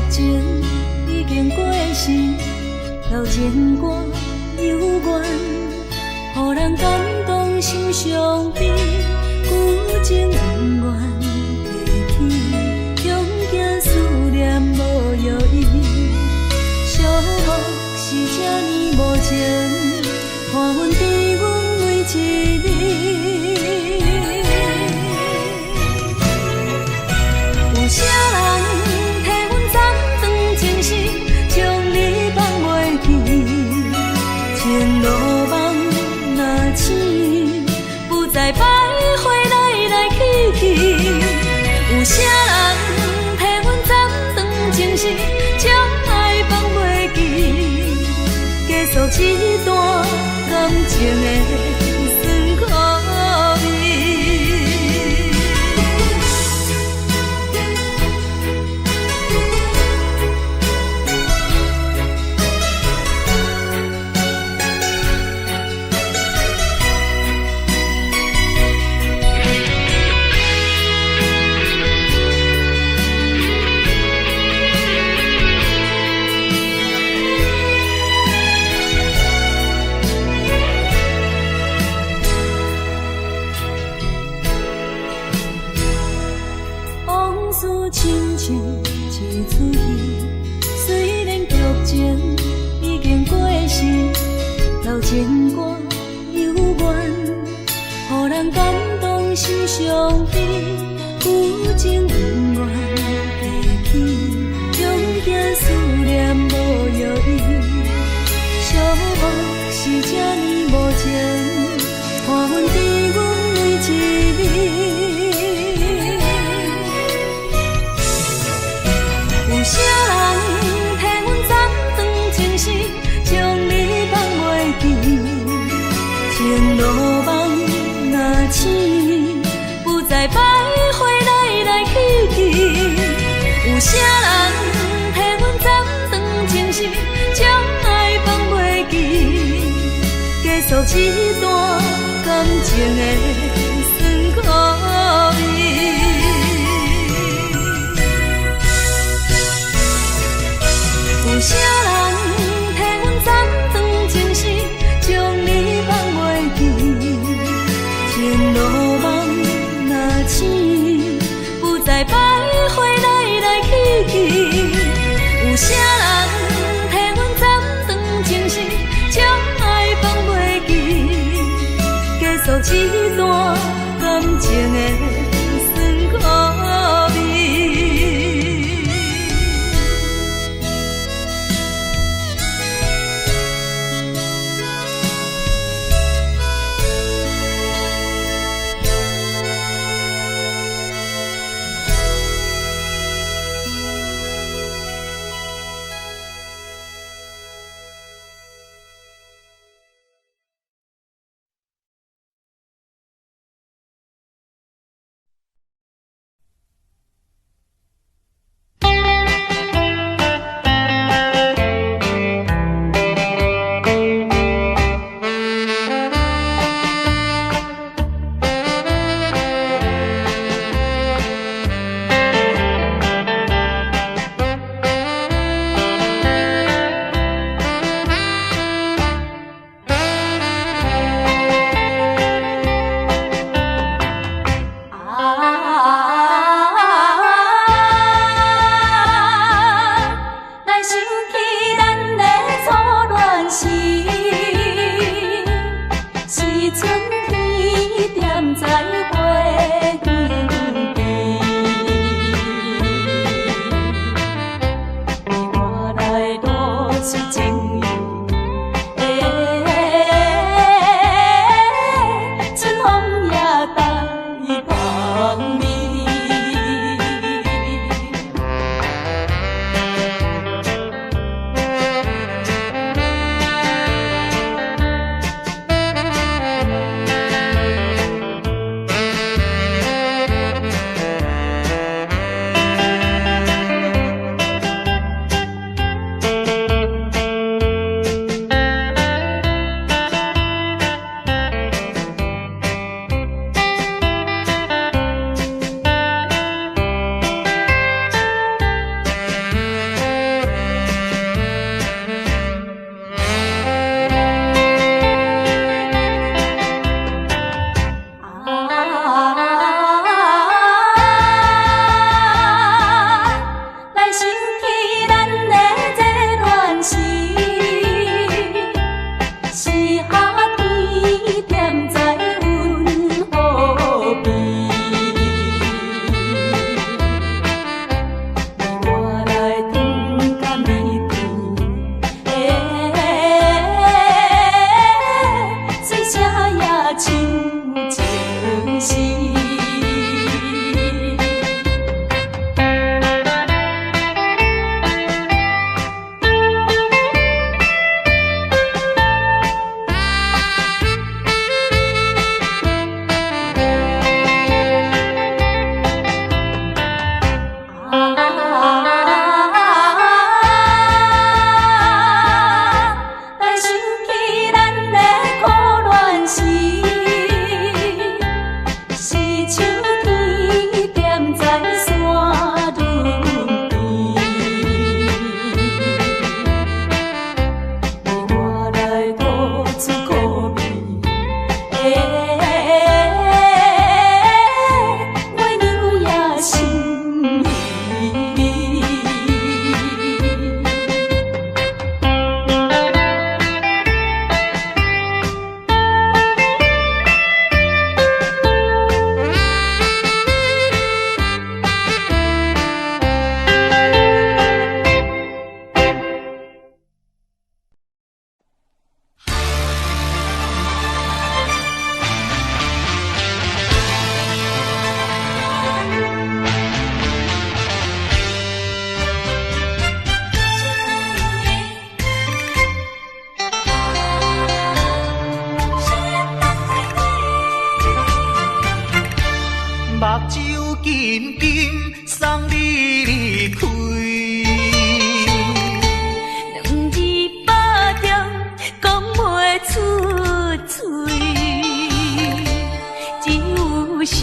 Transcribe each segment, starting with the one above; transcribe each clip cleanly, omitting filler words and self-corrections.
情已经过时，老情歌犹原，予人感动心伤悲，旧情恩怨提起，恐惊思念无药医，寂寞是这呢无情，看阮伫阮每一日。有啥人替阮斩断情丝，将你放袂记？情路梦若醒，不再徘徊来来去去。有啥人替阮斩断情丝，将爱放袂记？结束这段感情的酸苦味。亲像一出戏，虽然剧情已经过时，老情歌犹原，予人感动心伤悲，旧情恩怨提起，恐惊思念无药医，寂寞是这呢无情，看阮伫阮每一日。有啥人替阮斩断情丝，将你放袂记？情路梦若醒，不再徘徊来来去去。有啥人替阮斩断情丝，将爱放袂记？结束这段感情的酸苦味。有啥人替阮斩断情丝，将你放袂记？情路梦若醒，不再徘徊来来去去。有啥人替阮斩断情丝，将爱放袂记？结束这段感情的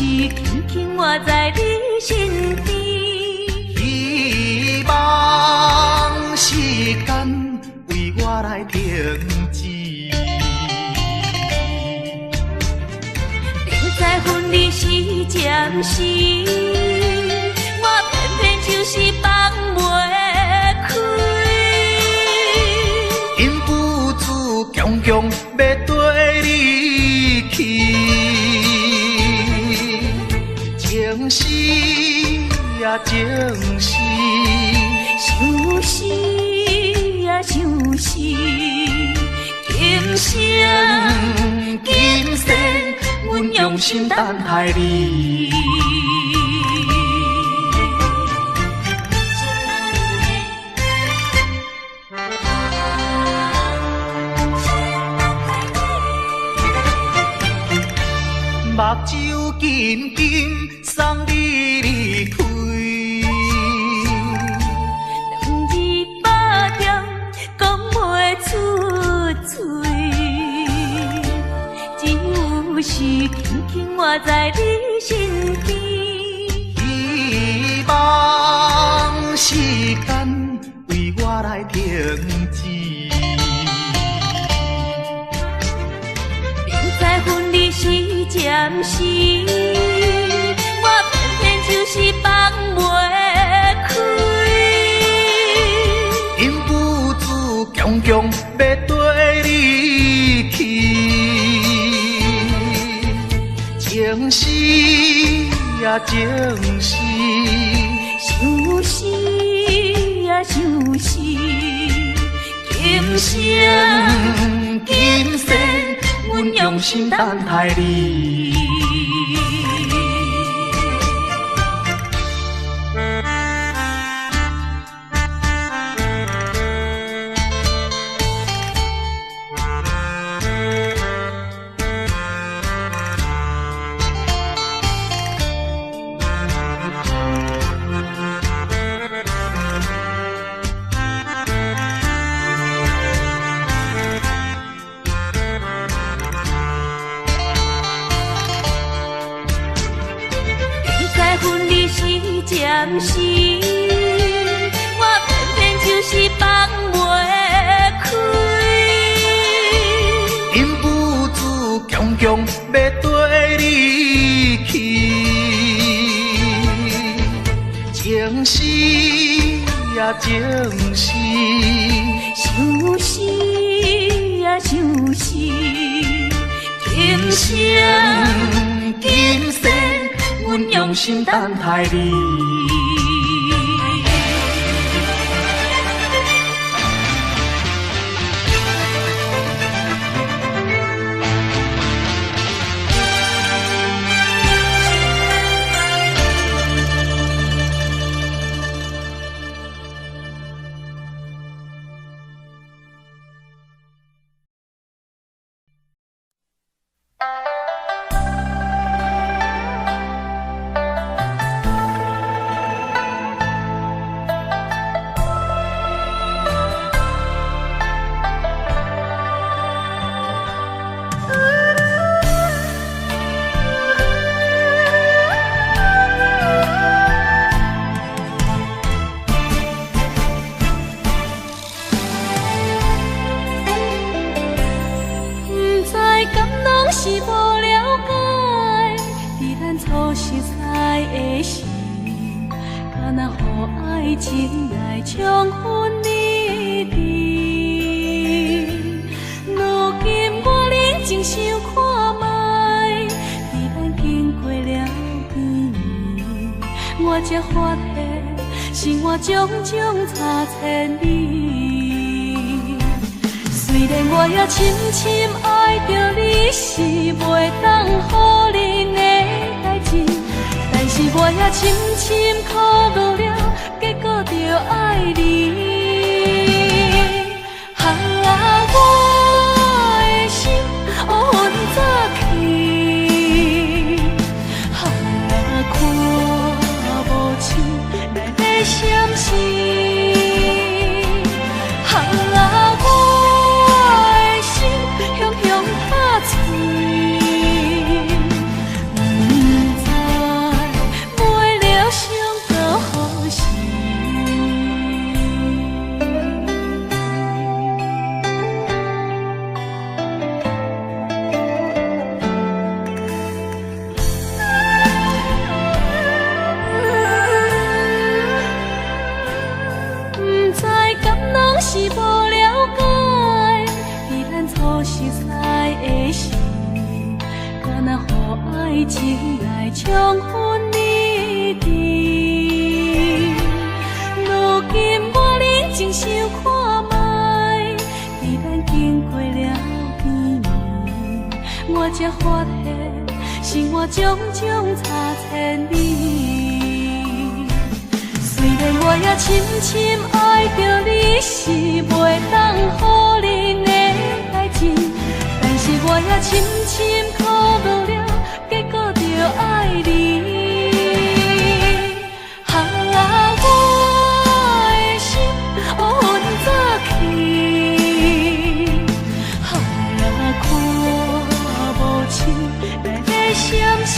轻轻活在你身边。希望时间为我来停止。明知分离是暂时，我偏偏就是放袂开。因父子强强要跟你去，情是呀情是，想是呀想是，今生今世，阮用心等待你。目睭紧紧送你离开，两字百点讲袂出嘴，只有是轻轻活在你身边。希望时间为我来停止。分离是暂时，我偏偏就是放袂开。因父子强强要跟你去，情是呀情是，想是呀想是，今生今世，阮用心等待你。暂时，我偏偏就是放袂开。因父子强强要跟你去，情是呀情是，想是呀想是，今生今世，阮用心等待你。是无了解，伫咱初识在的时，敢若予爱情来冲昏你智。如今我认真想看卖，伫咱经过了几年，我才发现生活种种差千里。虽然我也深深爱着你，是袂当予人的代志，但是我也深深苦恼了，结果着爱你。我的心乌云早起，看无像来要闪失。雄雄打嘴，不知了熟悉的事，敢若予爱情来冲昏你智。如今我认真想看卖，伫咱经过了片面，我才发现生活种种差千里。虽然我也深深爱着你，是袂当予人的代志，但是我也深深苦恼了，结果着爱你。我的心乌云早起，看无清来个闪烁。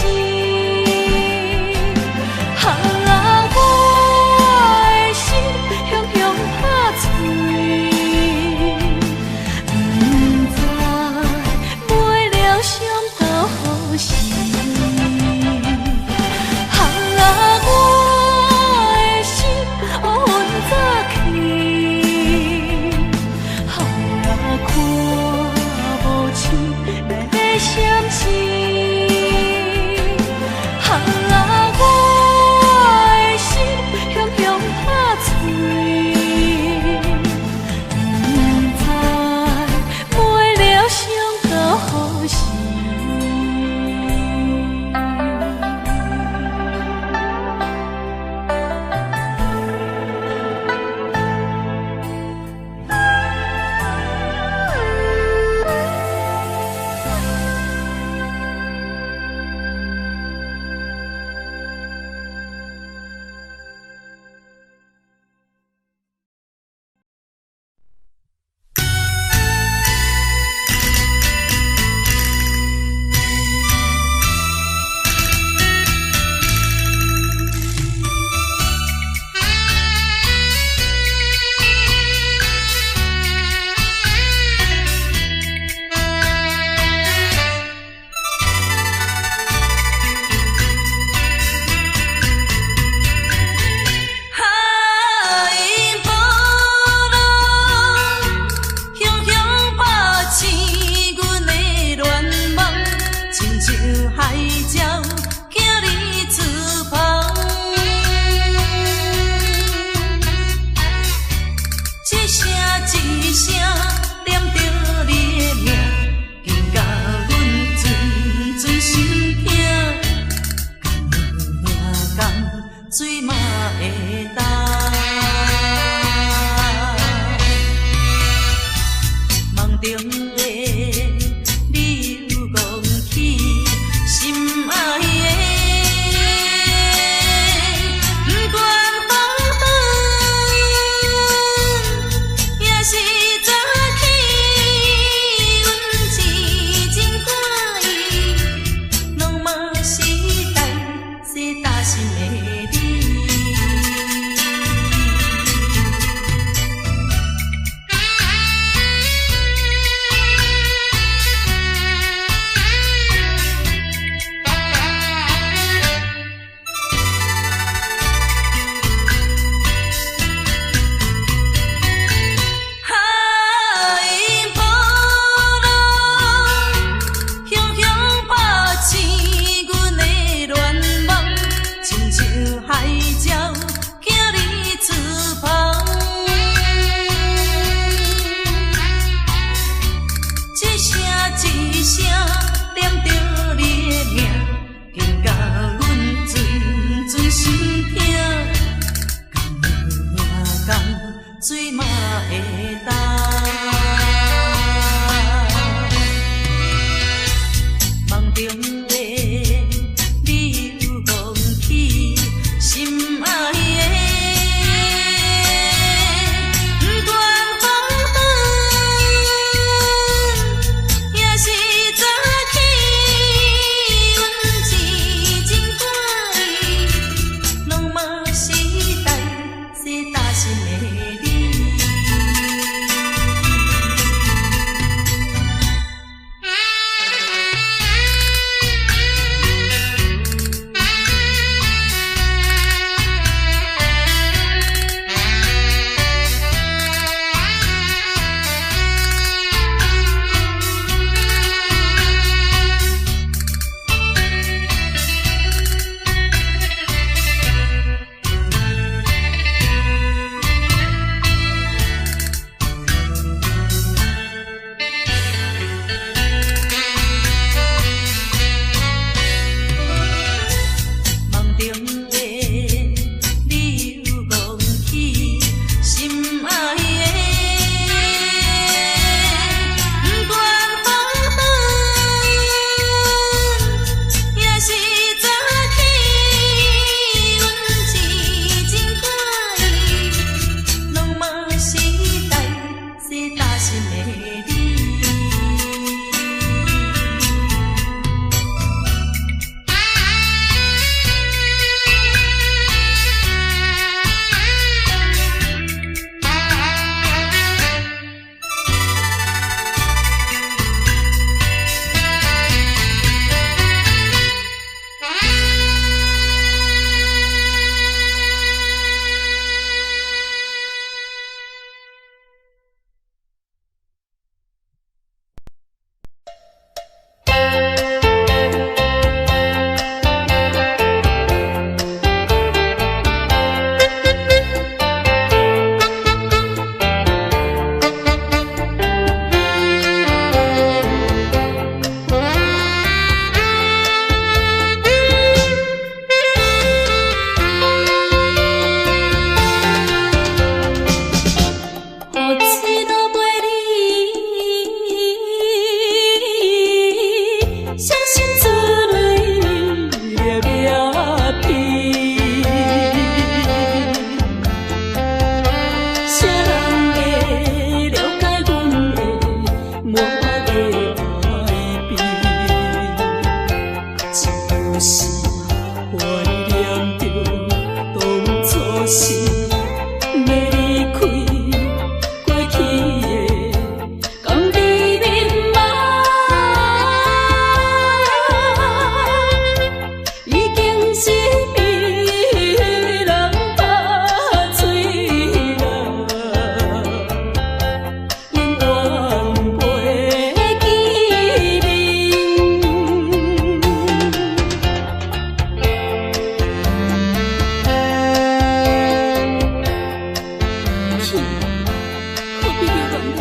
何必要乱来？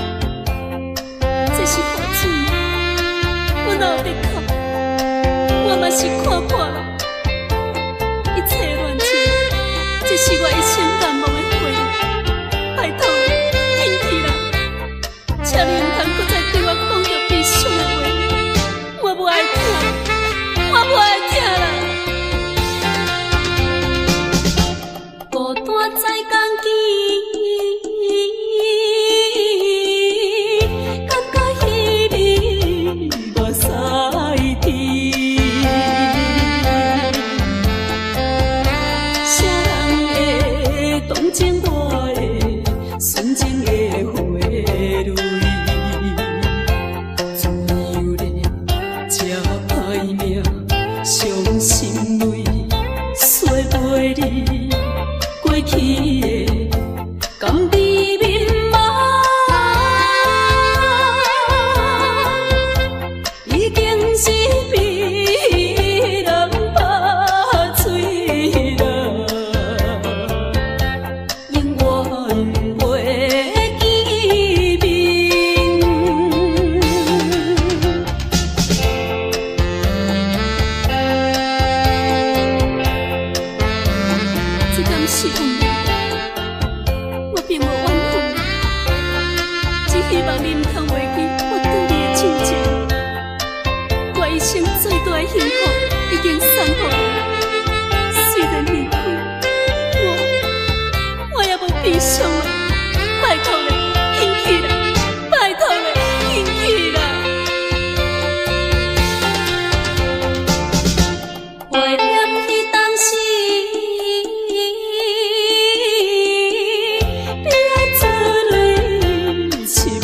这是雨水，我哪有得哭？我嘛是看破了，一切乱情，这是我一生难忘的回忆。拜托你，紧去啦！请你唔通搁再对我讲着悲伤的话，我不爱听，我不爱听啦！孤单在江边，感觉彼日目屎甜。谁人会动情我的纯情的花蕊？自由的这歹命，伤心泪洗袂离。过去的甘甜蜜梦，已经是被人拍碎了，永远袂记名。这敢是风雨？我并无怨恨，只希望你唔通忘记我对你的亲情。我一生最大的幸福已经送予你，虽然离开，我也无悲伤啊！拜托你，紧去啦！拜托你，紧去啦！怀念起当时。悲哀之泪是袂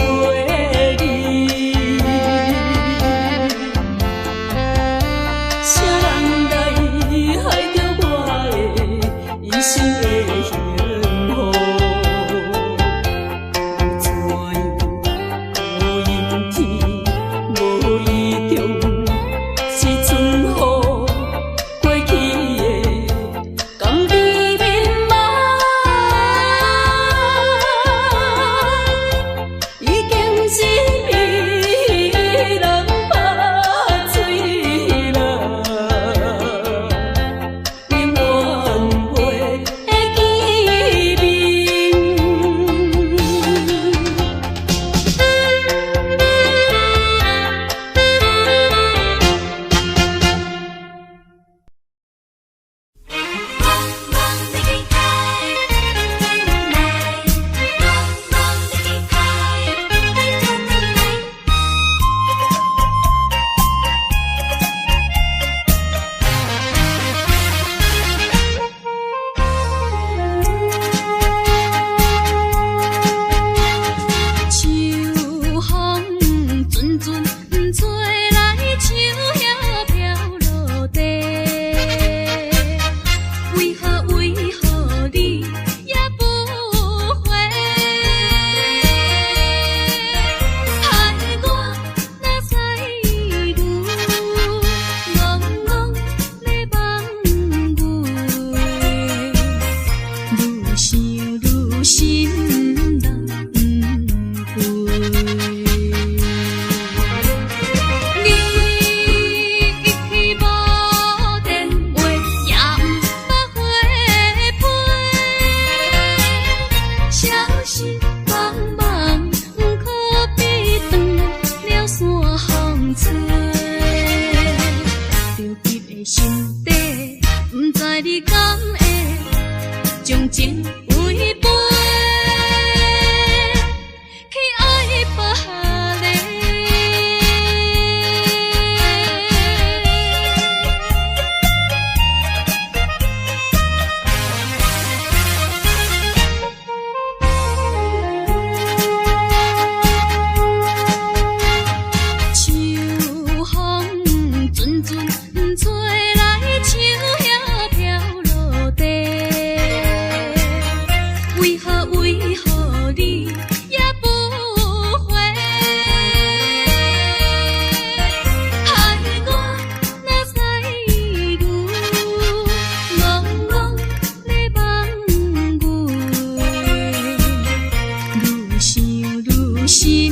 心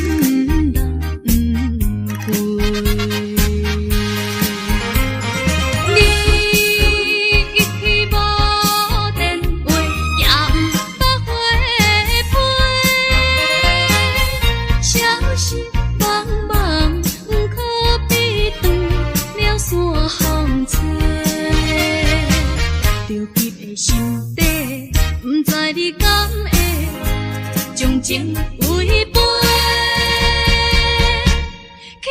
人不回。将情违背，去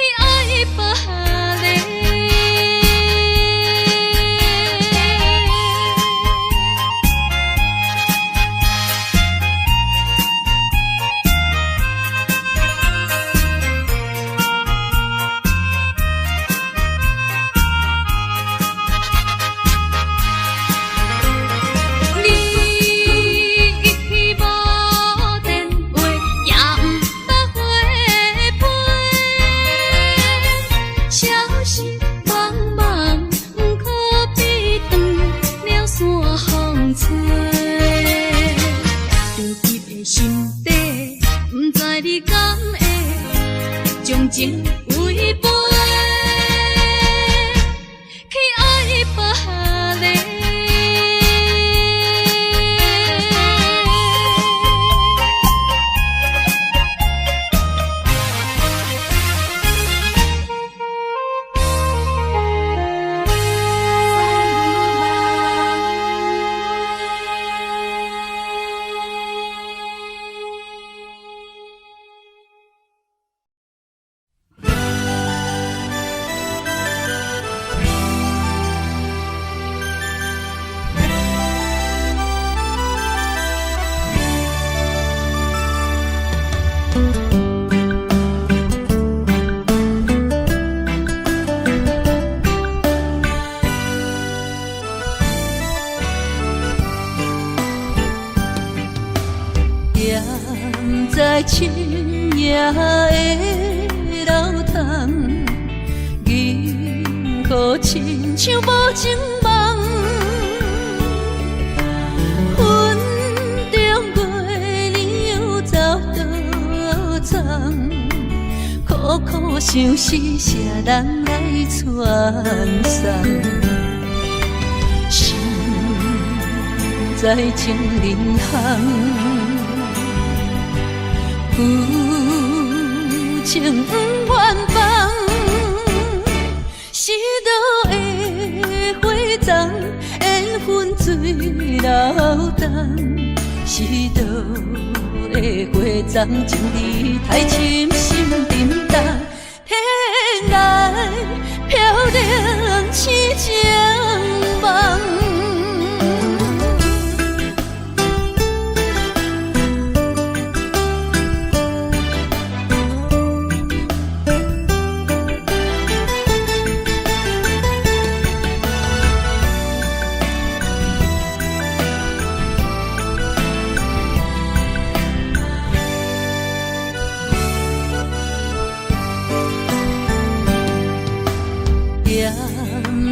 爱别个。将情违背，去爱别个。在深夜的楼窗，银河亲像无情梦，云中月亮又走倒藏，苦苦相思谁人来传送？心在情人行。有情不愿放，是倒的花丛，缘分水流动。是倒的花丛，情义太深，心沉重。天来飘零痴情梦。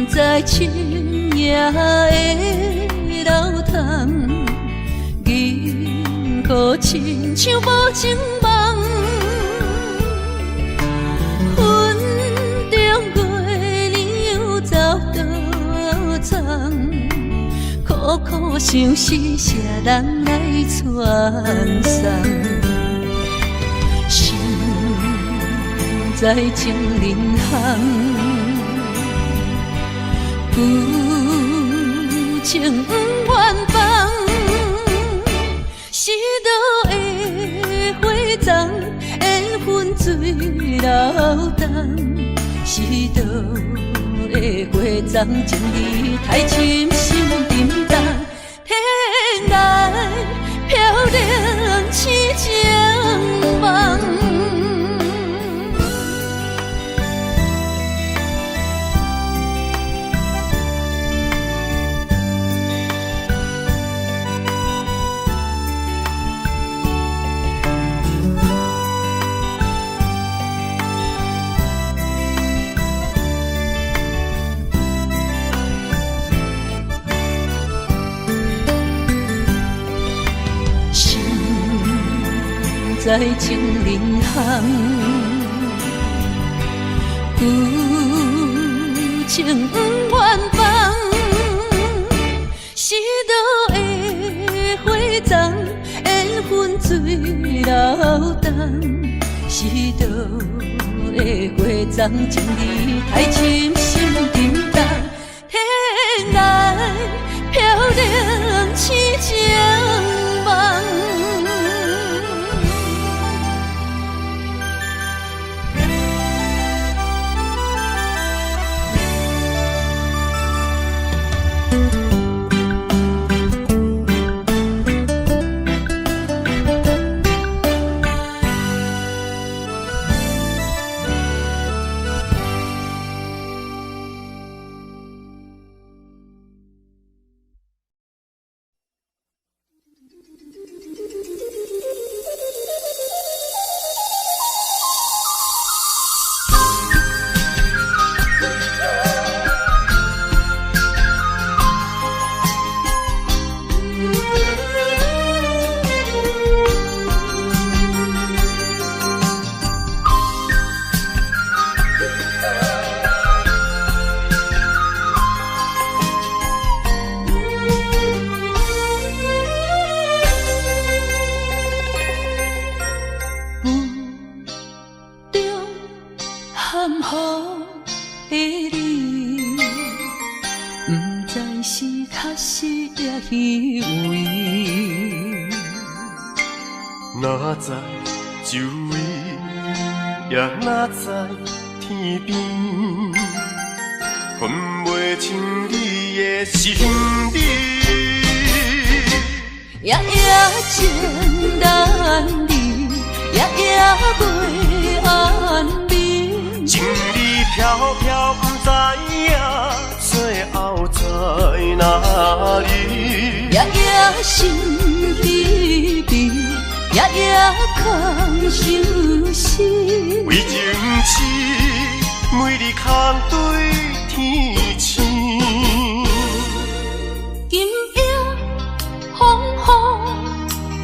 在深夜的楼窗，银河亲像无情梦，云中月亮又走倒藏，苦苦相思谁人来传送？心在情人行。有情不愿放，是倒的花丛，缘分水流动。是倒的花丛，情义太深，心沉重。天来飘零痴情梦。心在情人行，旧情不愿放，是倒的花丛，缘分水流动，是倒的花丛，情义太深，心沉重，天来飘零痴情梦。哪知周围，也哪知天边，分袂清你的心理。夜夜情难离，夜夜袂安眠。情意飘飘，不知影最后在哪里。夜夜心离别。夜夜空相思，为情痴，每日空对天星。今夜风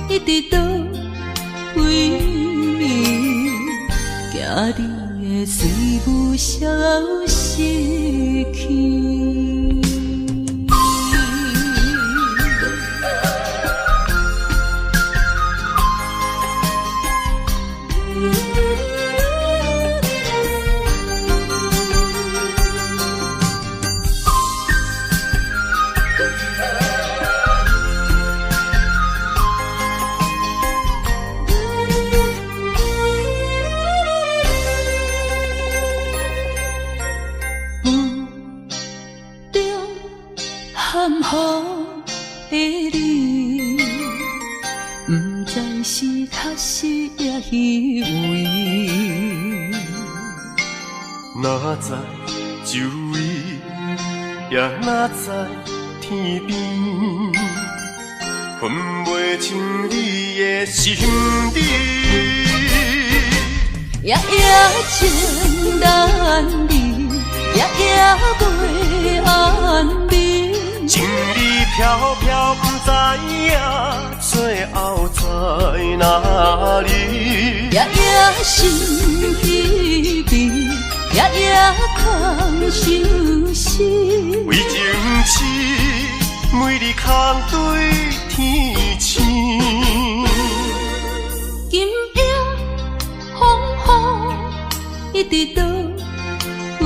雨一直到为暝，惊你的随无消息去。含糊的你，不知是确实也虚伪。哪知周围，也哪知天边，分袂清你的心理。夜夜情难离，夜夜袂安眠。情意飘飘，不知影最后在哪里。夜夜心离别，夜夜空相思。为情痴，每日空对天星。今夜风雨一直到为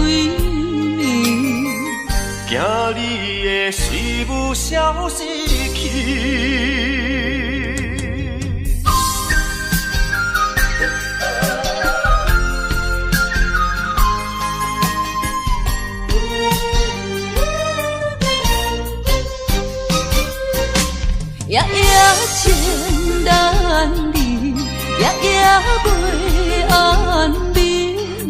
暝，惊你的随无消息去。夜夜情难离，夜夜袂安眠。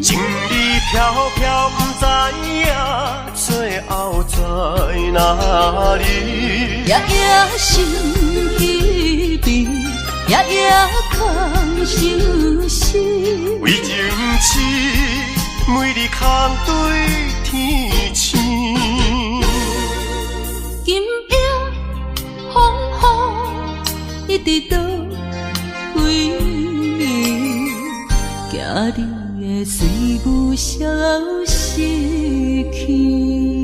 情意飘飘，不知影最后在哪里。夜夜心离别，夜夜空相思。为情痴，每日空对天星。今夜风雨一直到为暝，你会随舞消失去。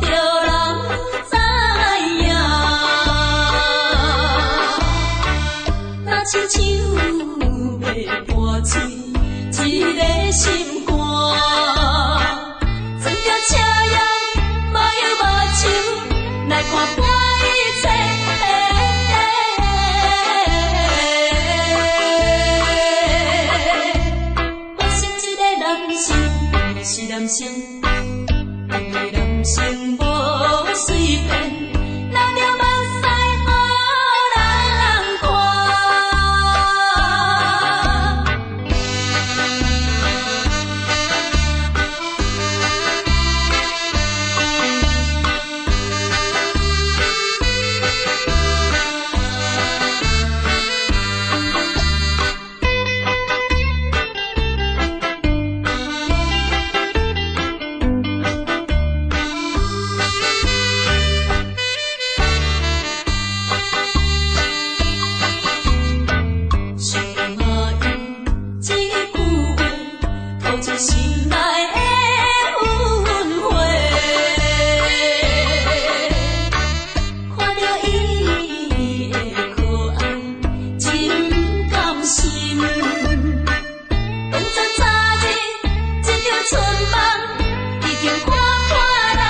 着人知影。若亲像要破碎一个心肝，装着车样莫摇目睭来看破一切。我是一个男生，是男生，因为男生无随便，留着目屎予人看。心内的阮花，看着伊的可爱，真甘心。当作早日一场春梦，已经看破人。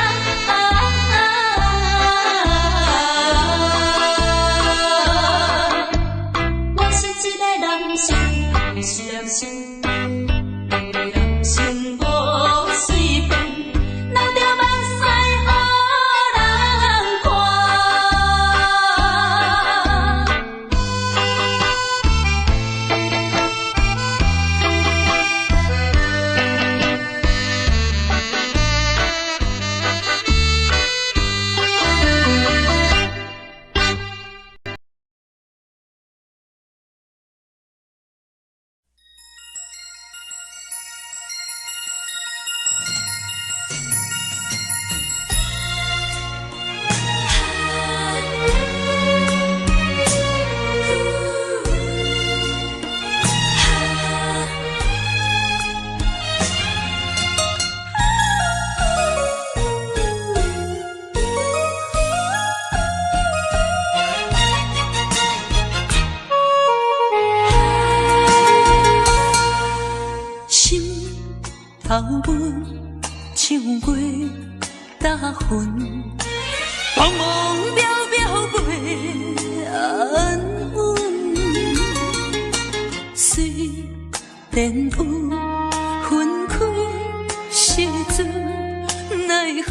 我是一个男生，是男生。头阮唱过大云，茫茫渺渺袂安稳。虽然有分开时阵，奈何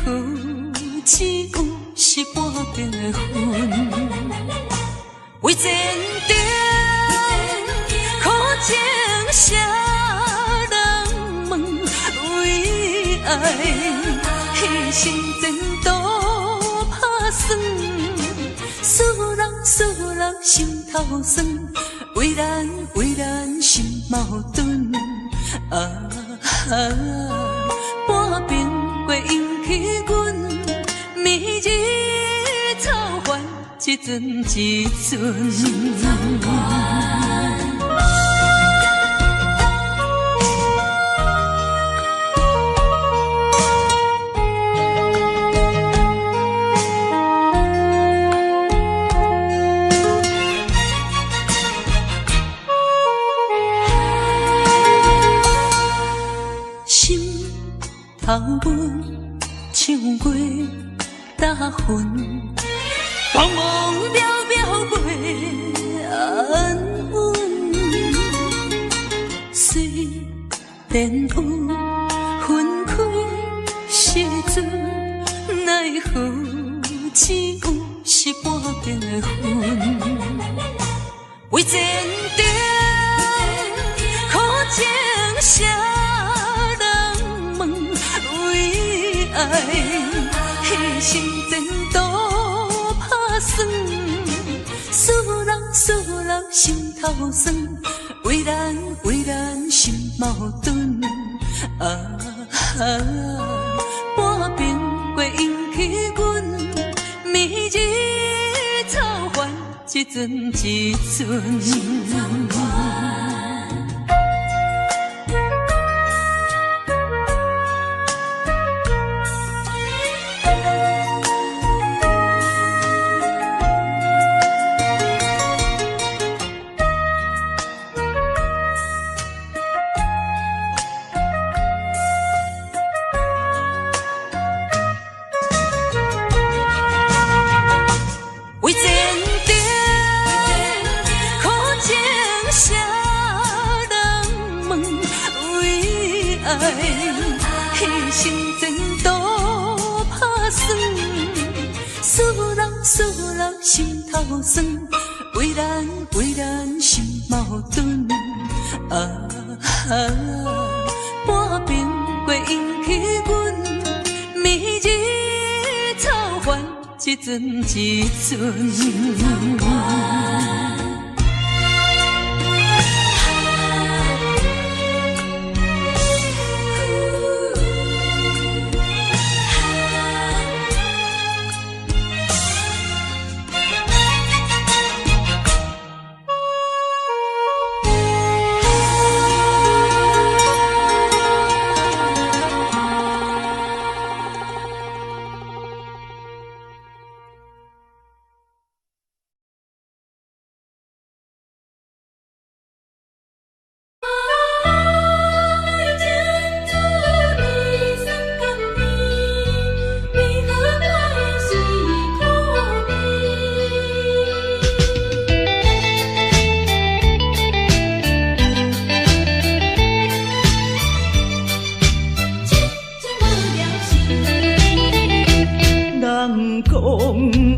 只有是半边的云。为前程苦情谁人问？为爱牺牲前途打算，使人心头酸。为咱心矛盾半边过引起阮暝日操烦一阵。头阮唱过大云，茫茫渺渺袂安稳。虽然有分开时阵，奈何只有是半边的云。为前程苦情谁人问？为爱牺牲前途打算，使人心头酸。为咱心矛盾半边过引起阮暝日操烦一阵。酸，思人思人心头酸，为咱心矛盾。半边过引起阮，暝日草原一阵一阵。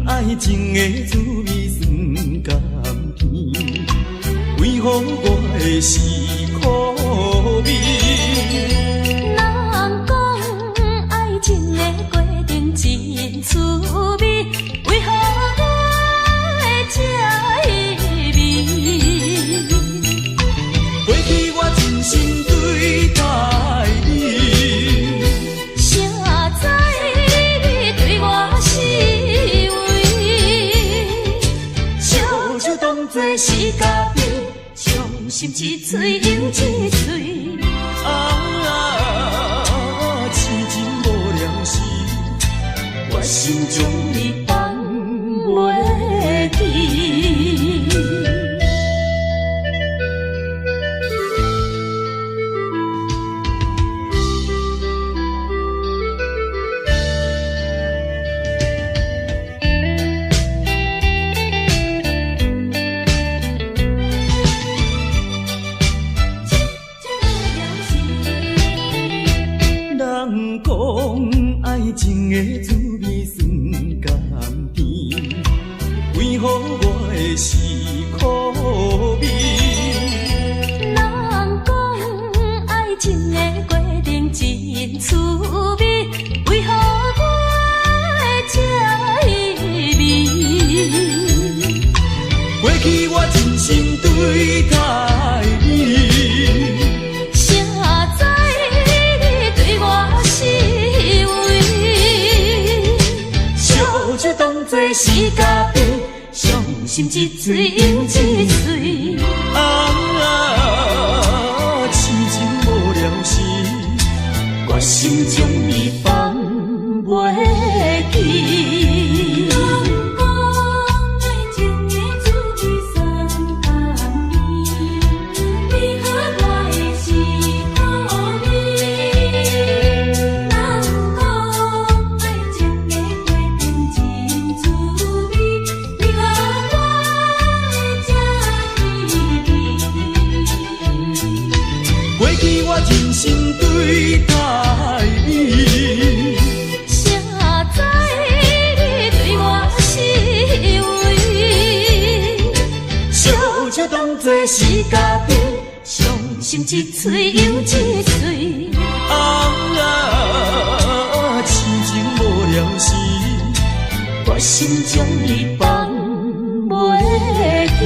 爱情的滋味酸甘甜，为何我的是苦味？人讲爱情的过程真滋味，为何我会这意味？过去我真心对待你，谁知你对我是做是家己，伤心一嘴又一嘴。痴情无聊时，我心中你放袂记。爱情的滋味酸甘甜，为何我会是苦味？人讲爱情的过程真滋味，为何我会这意味？过去我真心对待你，谁知你对我是就当作是家己，伤心一嘴又一嘴。痴情无聊时，我心中你放袂记。真心对待你，谁知你对我是为？笑就当作是家己，伤心一嘴又一嘴。痴情无聊时，我心中你放袂记。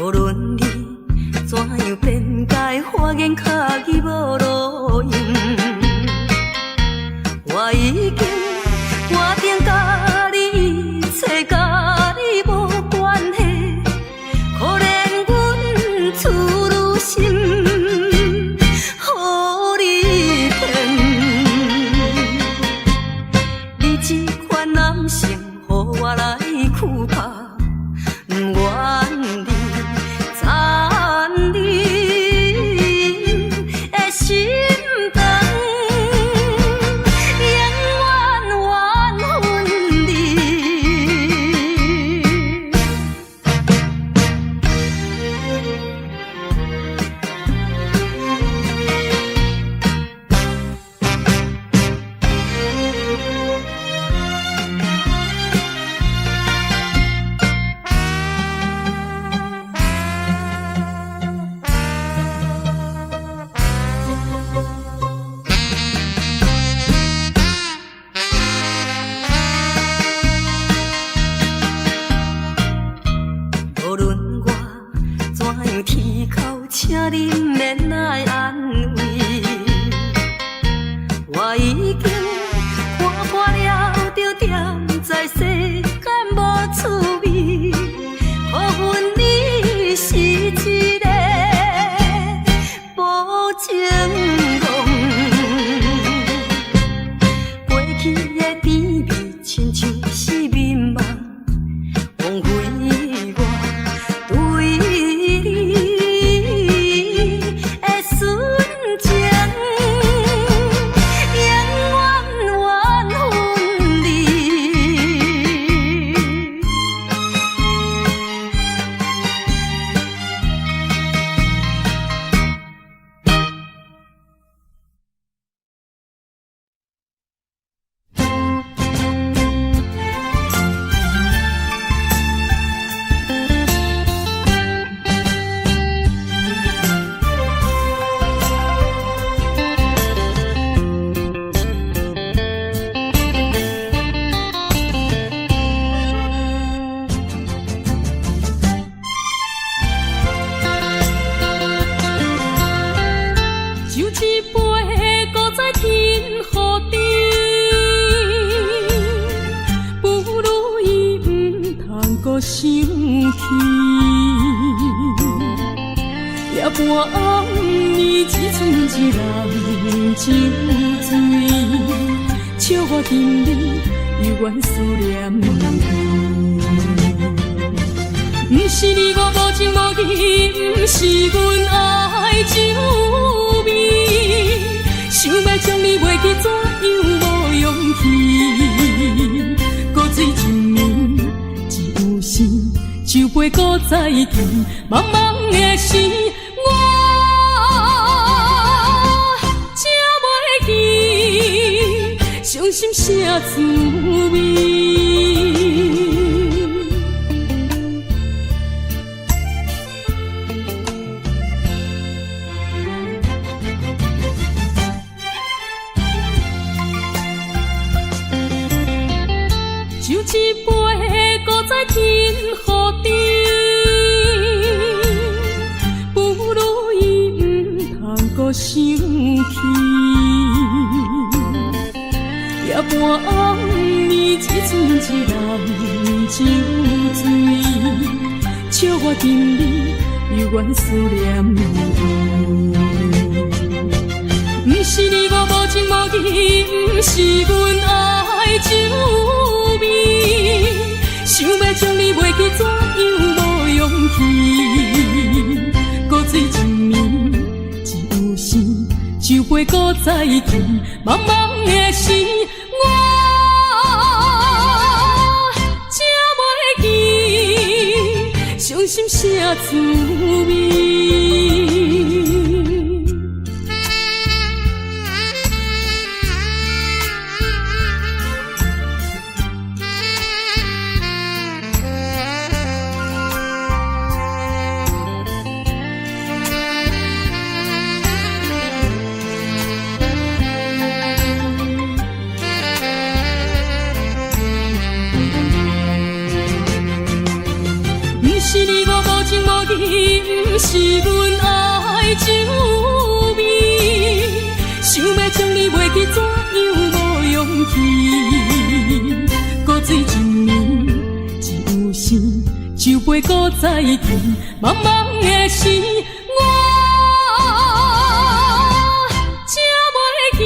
无论你怎样变改，花言巧语无路用。我已经决定甲你找甲你无关系，可怜阮处女心，予你骗。你这款男性，予我来躯拍，不愿你。心肠永远缘分离，无论我怎样啼哭，请你免来安慰。我已经看破了，就踮在世间无趣味。可阮你是一个无情梦，过去的甜蜜亲像是眠梦，枉费。生气，夜半暗暝只剩一人酒醉，笑我今日犹原思念你。不是你我无情无义，不是阮爱酒味，想要将你袂记，怎样无勇气？搁水一暝。酒杯搁再见，茫茫的时，我才袂记伤心啥滋味。酒一杯，搁再添予你，不如伊毋通搁生气。夜半暗暝只剩一人酒醉，笑我今日犹原思念你。不是你我无情无义，不是阮爱酒味，想要将你袂记，怎样无勇气？搁水一暝，只有时酒杯搁再见，茫茫的时，我才袂记伤心啥滋味。情无义，不是阮爱酒味。想要将你袂记，怎样无勇气？古水一暝，一有心，酒杯搁再添，茫茫的时，我才袂记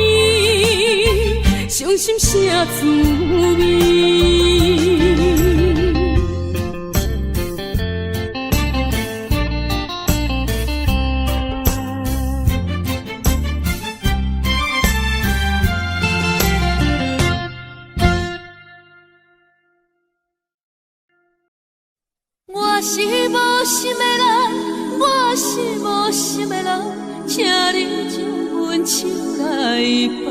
伤心啥滋味。我是无心的人，我是无心的人，请你将阮手来放。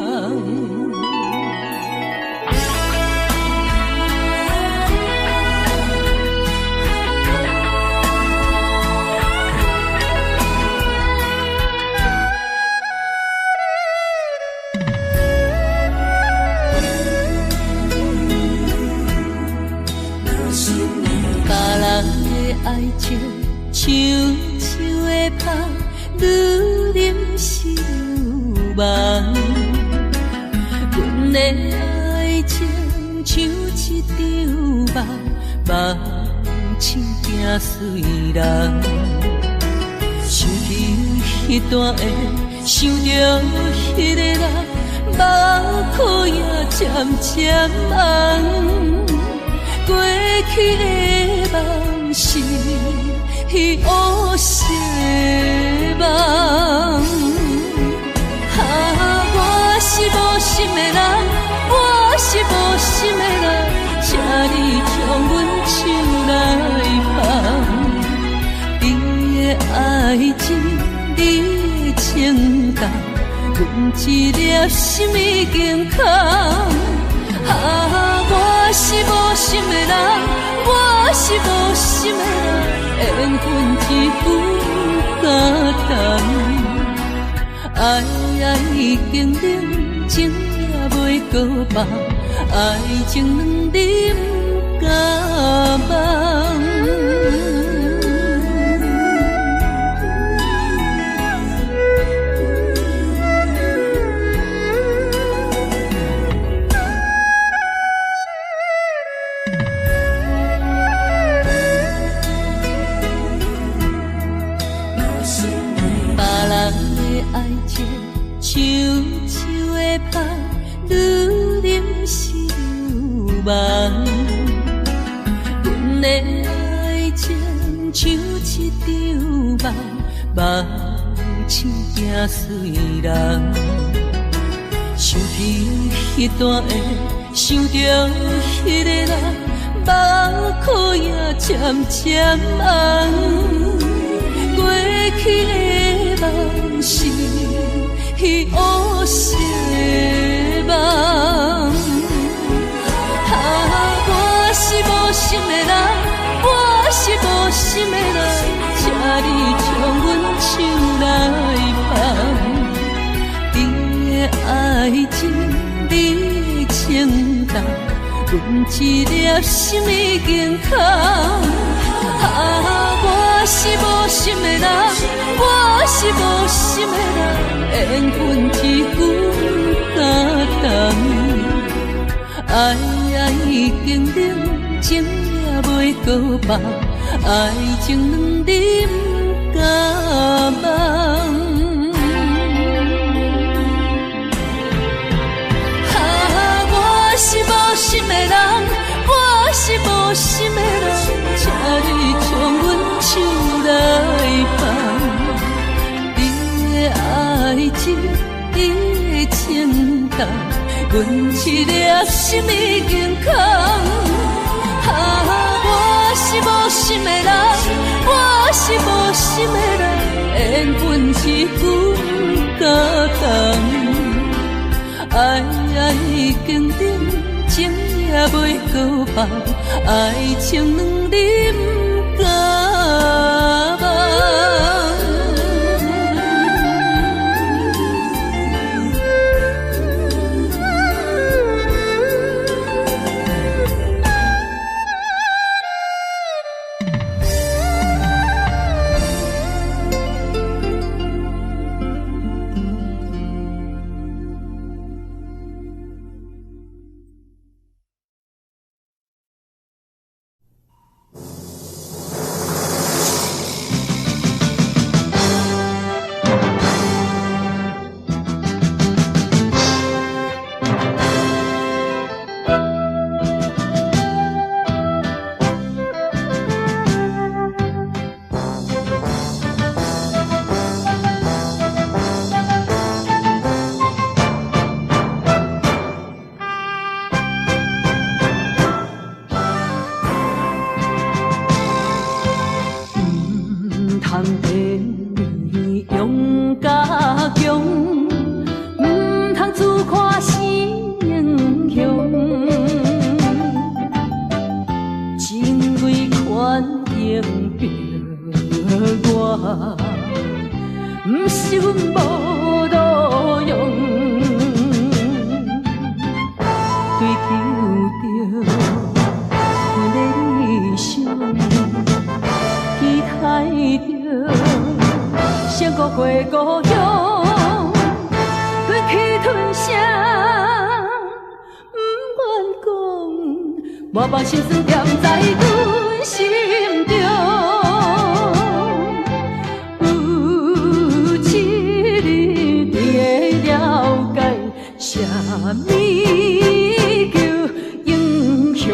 爱情像树的芳，愈淋是愈梦。阮的爱情像一场梦，梦醒惊碎人。想起彼段的，想着彼个人，目眶也渐渐红。过去的梦是乌色梦，我是无心的人，我是无心的人，请你将阮手来放。你的爱情，你的情感，阮一粒心已经空。我是无心的人，我是无心的人，缘分只有简单。爱已经冷，情也袂搁放，爱情两啉甲梦。爱情像树的芳，愈淋是愈梦。阮的爱情像一场梦，梦醒惊碎人。想起彼段的，想着彼个人，目眶也渐渐红。过去的梦是乌色梦，我是无心的人，我是无心的人，请你将阮手来放。你的爱情，你的情感，阮一粒心已经空。我是无心的人，我是无心的人，缘分只有简单。爱已经冷，情也袂搁放，爱情两啉甲梦。我是无心的人，我是无心的人，请你将阮手来放。你的爱情，你的情感，阮一粒心已经空。我是无心的人，我是无心的人，缘分只有简单。爱已经冷，情也袂搁放，爱情两啉甲梦。情着我，不是阮无路用，追求着阮的理想，期待着成国回故乡，忍气吞声，不愿讲，满腹心酸踮在阮心中。有一日你会了解，啥物叫英雄。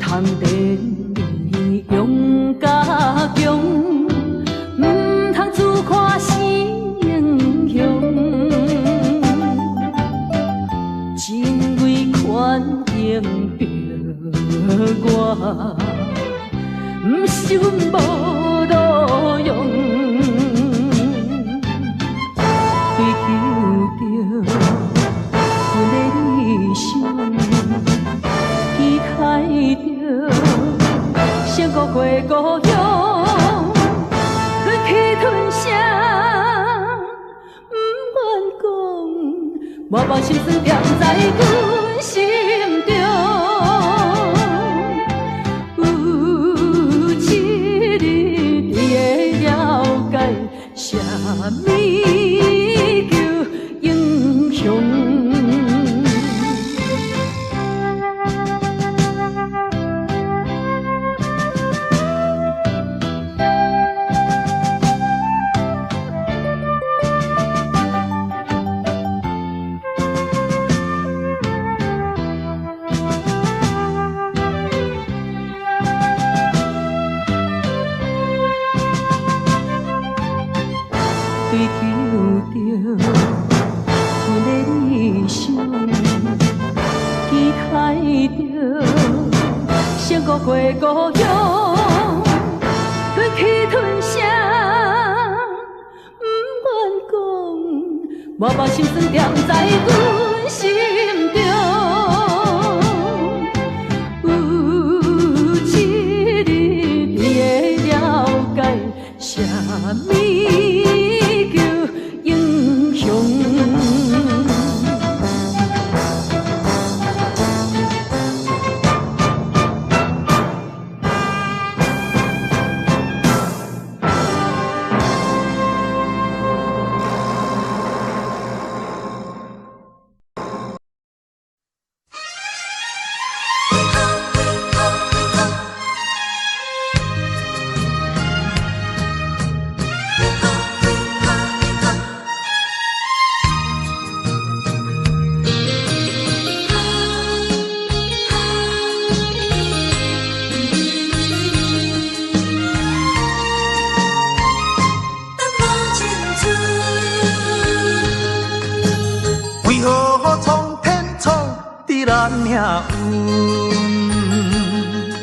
通电你勇甲强，唔通自夸是英雄，真为权赢着我，唔是阮无路用，追求着阮的理想，期待着成国回故乡，忍气吞声，不愿讲，满腹心酸踮在阮心中。有一日你会了解，啥物叫英雄。追求着阮的理想，期待着成国回故乡，忍气吞声，不愿讲，满腹心酸踮在阮心中。有一日你会了解，啥物叫英雄。为何苍天创伫咱命运？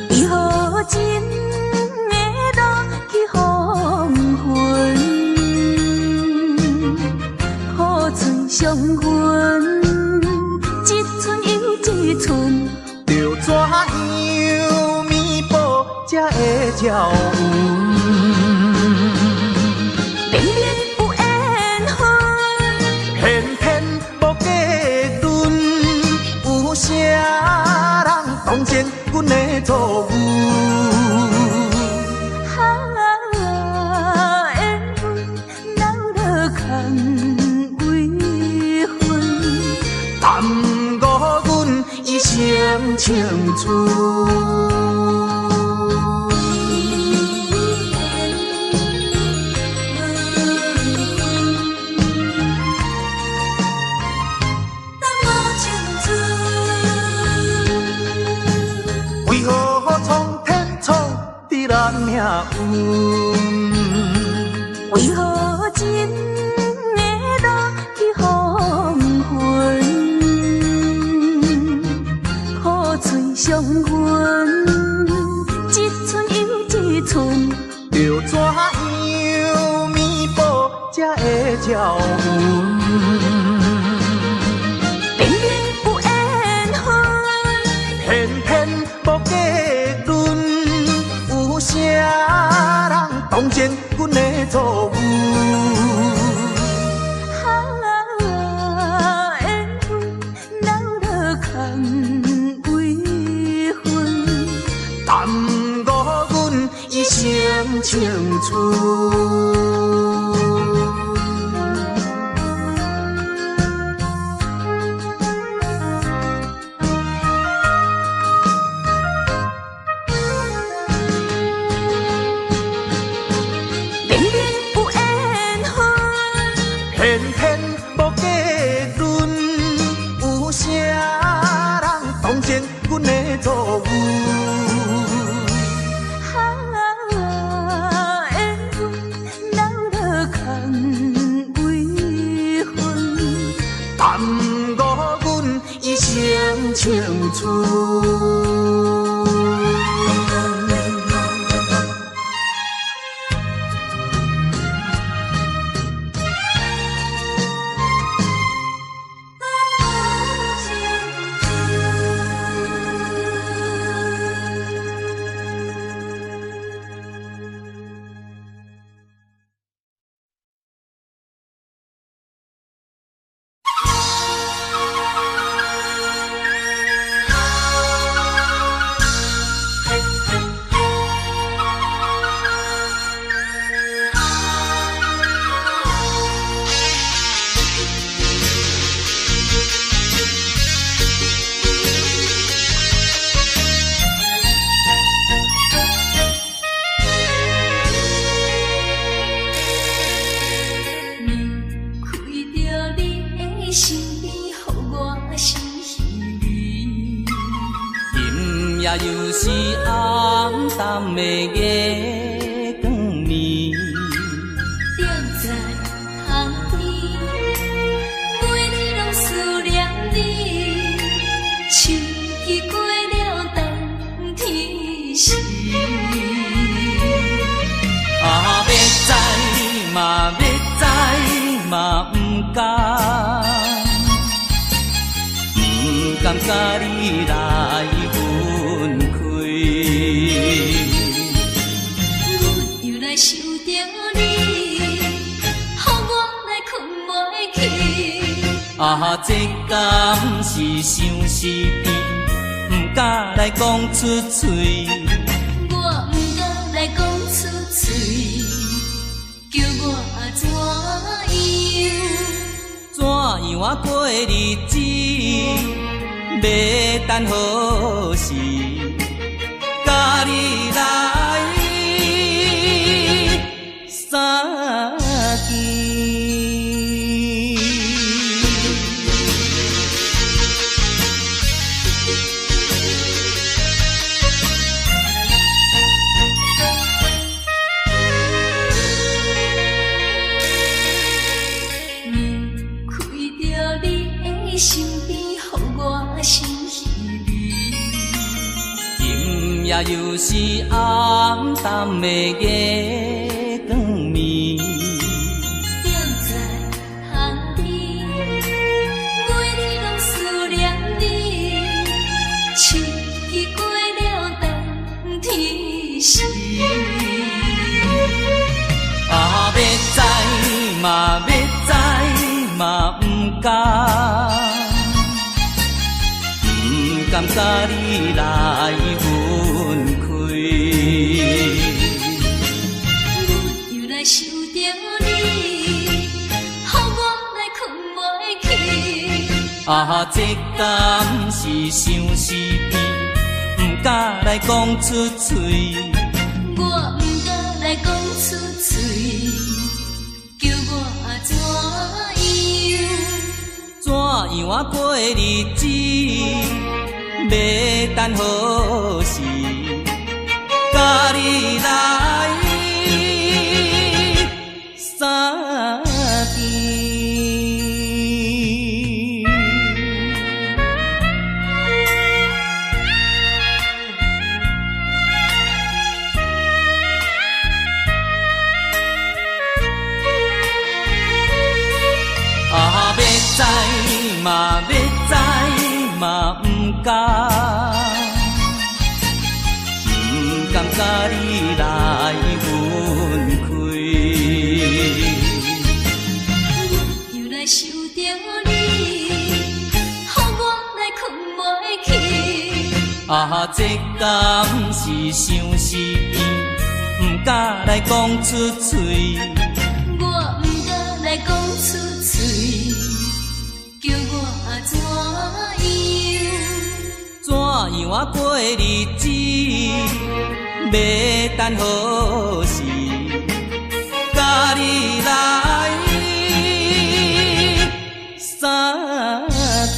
为何真会落去黄昏？雨水伤痕，一寸又一寸，着怎样弥补才会照运？偏偏有缘分，偏偏无价顿，有啥人当成阮的错误？缘分闹落空为分，耽误阮一生青春。为何苍天创伫咱命运？为何真会落去黄昏？雨水伤痕，一寸又一寸。春，要怎样弥补才会照阮？明明有缘分，偏偏无结论，有啥人当前阮的错误？缘分留落空为分，耽误阮一生青春。偏偏无结论，有啥人当前阮的错误？缘分留落空为分，耽误阮一生青春。又是暗淡的月光暝，踮在窗边，每日拢思念你。秋季过了，冬天时，要知嘛要知嘛不敢，不甘甲你来分开。阮又来想着你，予我来困袂去。这敢是相思甜，不敢来讲出嘴。我不敢来讲出嘴，叫我怎样怎样过日子？要等何时？甲你来相见。身边，予我心稀微。今夜又是暗淡的月光暝，踮在窗边，每日拢思念你。秋季过了，冬天时，要知嘛要知嘛不敢。不甘甲你来分开，阮又来想着你，予我来困袂去。这敢是相思甜，不敢来讲出嘴。我不敢来讲出嘴，叫我怎样过日子？要等何时？甲你来相见。你来分开。又来想着你，予我来困袂去。啊，这敢是伤死不敢来讲出嘴。我不敢来讲出嘴，叫我怎样啊过日子，要等何时？甲你来相见。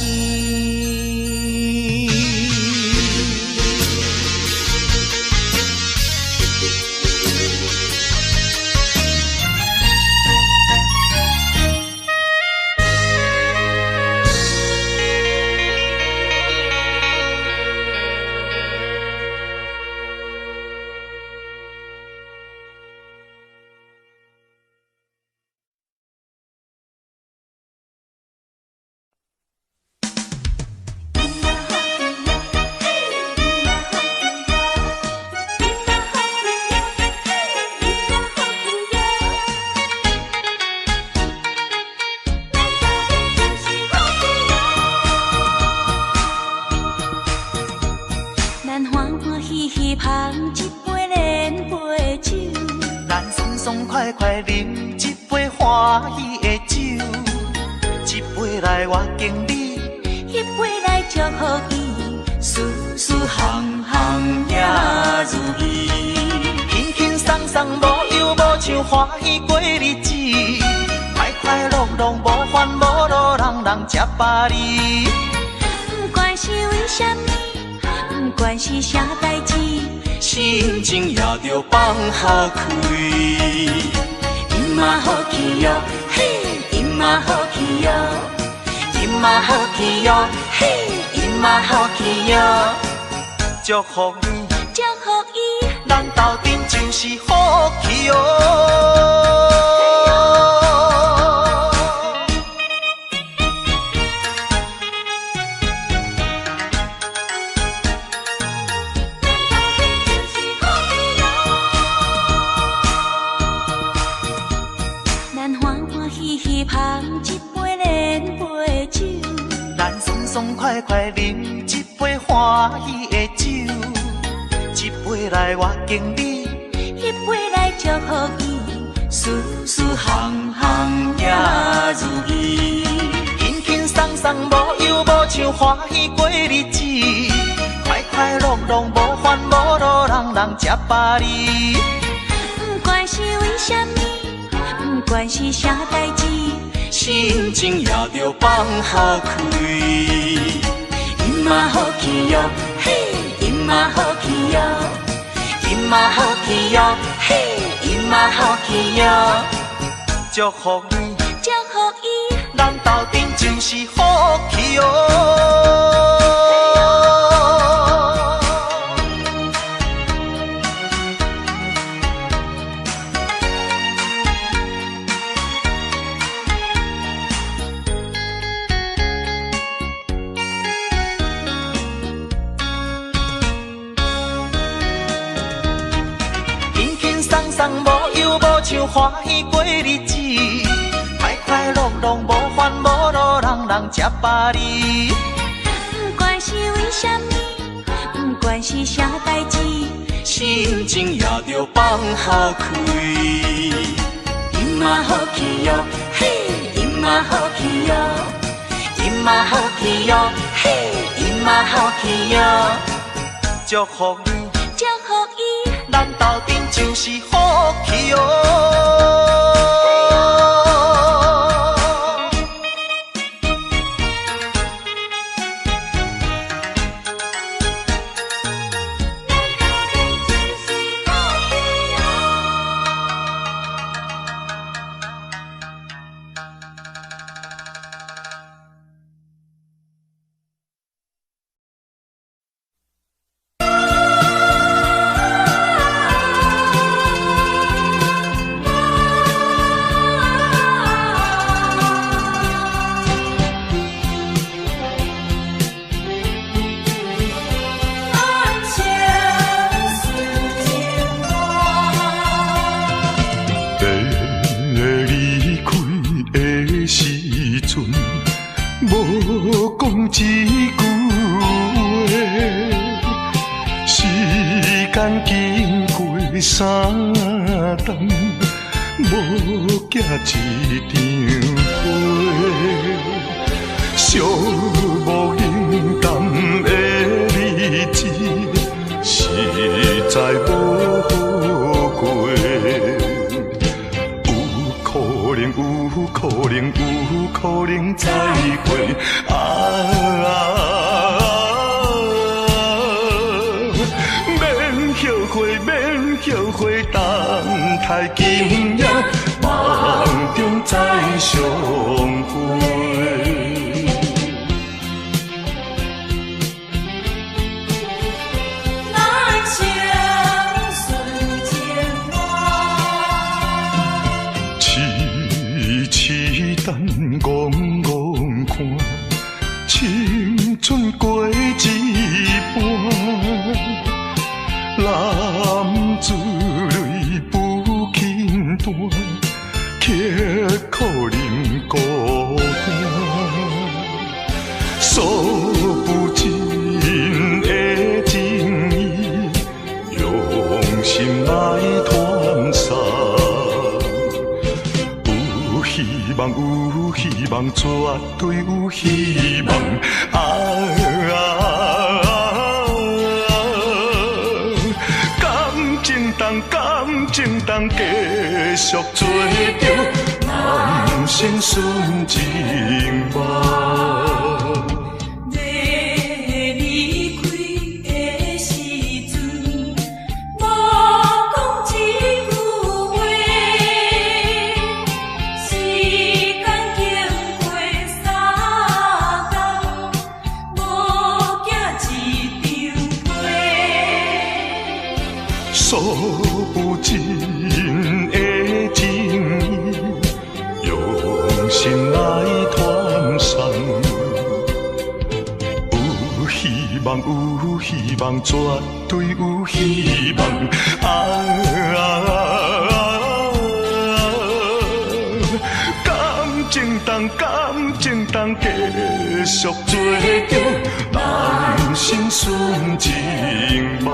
快快饮一杯欢喜的酒，一杯来我敬你，一杯来祝福伊，事事行行也如意，轻轻松松无忧无愁，欢喜过日子，快快乐乐无烦无恼，人人吃饱哩。不管是为什么，不管是啥代志，心情也着放好开。今嘛好气哟，嘿，今嘛好气哟，今嘛好气哟，嘿，今嘛好气哟。祝福你，祝福伊，咱斗阵就是好气哟。爽快快饮一杯欢喜的酒，一杯来我敬你，一杯来祝福伊，事事行行也如意，轻轻松松无忧无愁，欢喜过日子，快快乐乐无烦无恼，人人吃饱哩。不管是为什么，不管是啥代志，心情也着放好开。今嘛好气哟，嘿，今嘛好气哟，今嘛好气哟，嘿，今嘛好气哟。祝福你，祝福伊，咱斗阵就是好气哟。无忧无愁，欢喜过日子，快快乐乐无烦无恼，人人吃饱哩。不管是为什么，不管是啥代志，心情也着放好开。今嘛好气哟，嘿，今嘛好气哟，今嘛好气哟，嘿，今嘛好气哟。祝福你，祝福伊，咱斗阵就是好气哟。三冬，无寄一张被，寂无影淡的日子，实在无好过。有可能，有可能，有可能再会免后悔，等待今夜梦中再相会。咱相顺情话，痴痴等怣怣看，青春过一半。男子泪不轻弹，却可忍孤单。诉不尽的情意，用心来传送。有希望，有希望，绝对有希望。感情当继续做着人生顺情梦。你离开的时阵，无讲一句话，时间经过三冬，无寄一张被。诉不尽的情意，用心来传送。有希望，有希望，绝对有希望。感情当继续做着人生顺情梦。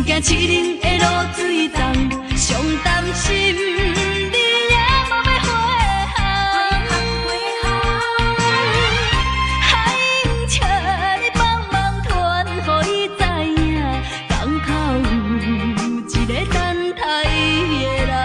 行七人的路水重，上担心你也无要回海用车你帮忙传，予伊知影，港口有一个等待伊的人。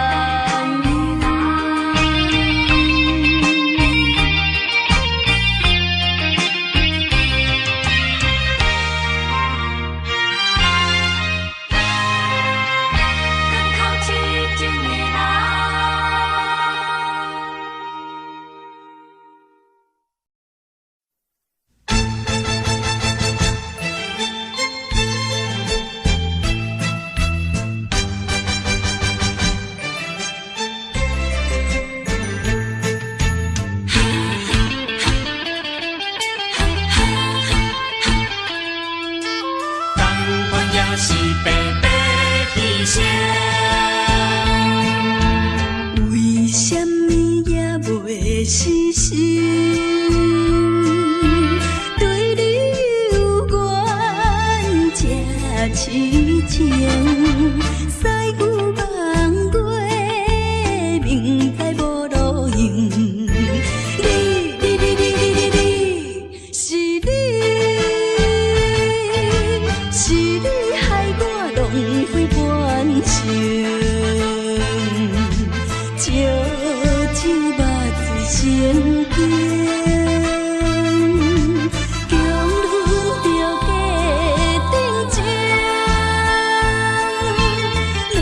为什么也袂死心？对你有缘这痴情，驶牛望过，明知无路用。是你，是你害我浪费半生。烧酒目醉成冰，强忍着家定情，哪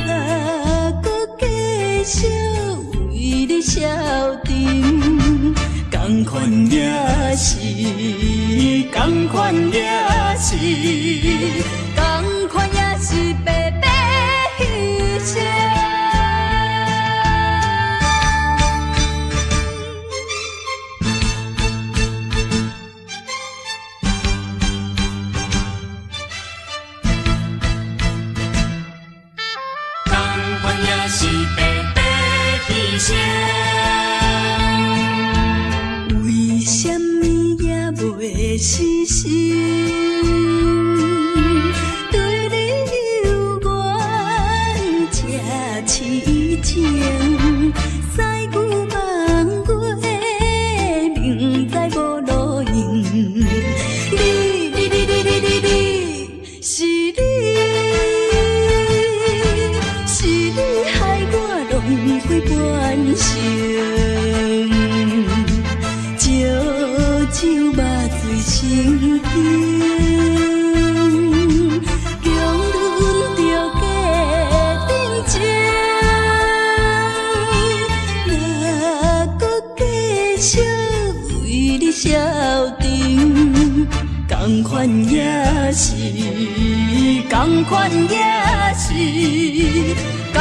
搁继续为你消沉？同款也是，同款也是，同款也是白白牺牲。为什么也袂死心？对你有缘这痴情，驶牛望过，明知无路用。是你，是你害我浪费半生。烧酒目醉成冰，强忍着家定情，哪搁继续为你消沉？同款也是，同款也是，同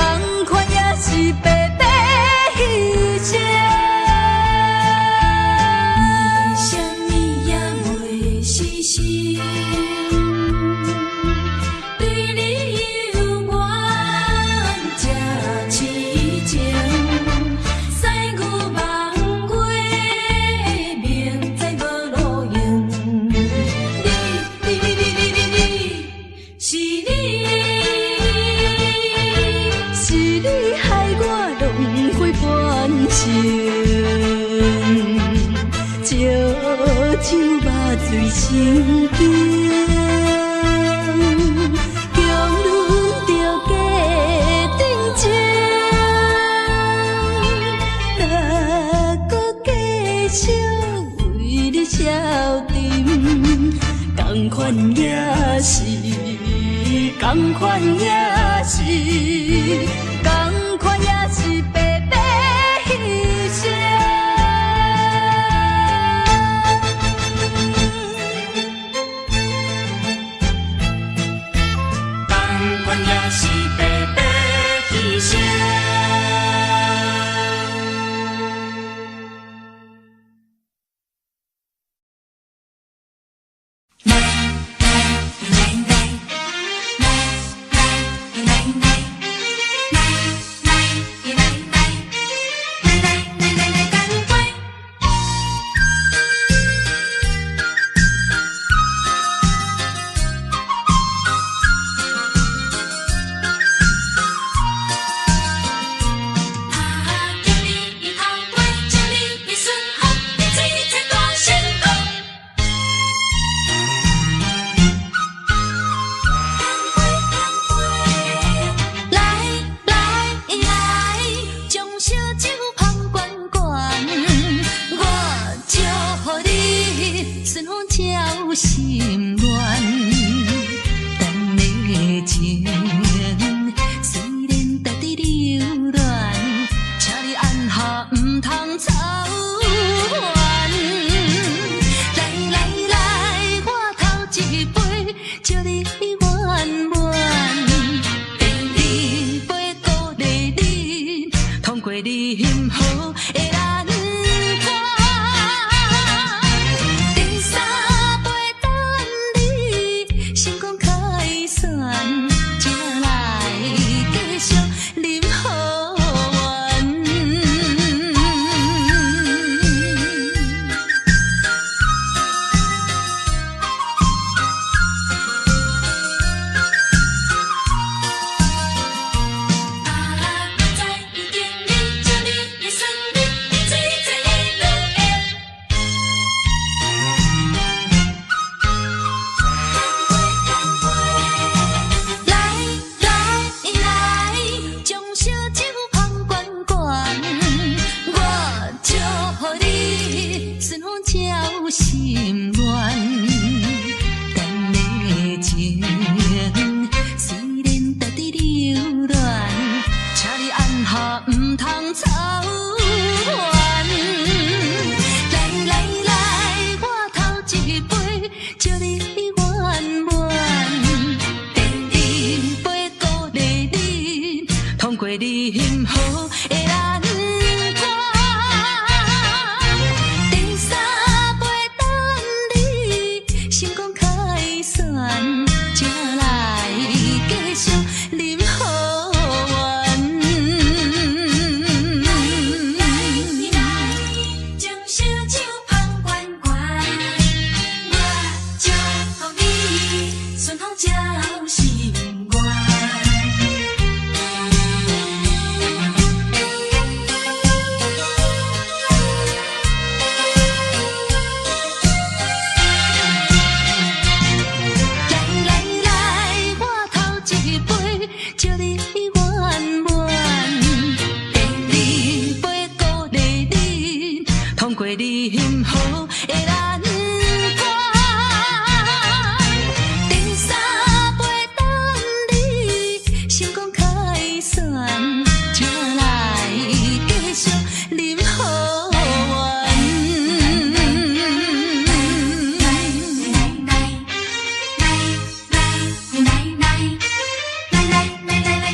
款也是白白牺牲。烧酒目醉成冰，强忍着家定情，哪搁继续为你消沉？同款也是，同款也是，同款也是白白牺牲。草原。来来来，我头一杯，祝你圆满。第二杯鼓励你，通过你幸福的难关。第三杯等你成功开选，才来继续饮好运。你来将小酒捧悬悬，我祝福你顺风照心愿。来来来，我头一杯，祝你圆满。第二杯鼓励你，通过你幸福的难关。第三杯等你成功开选，才来继续饮好运。来，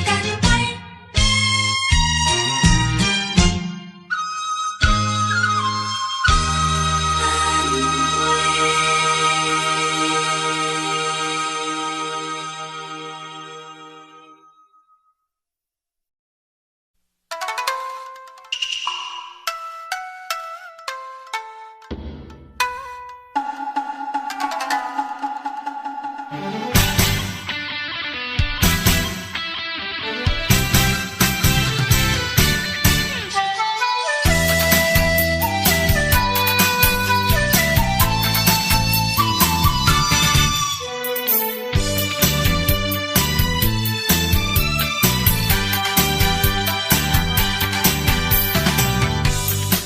干杯！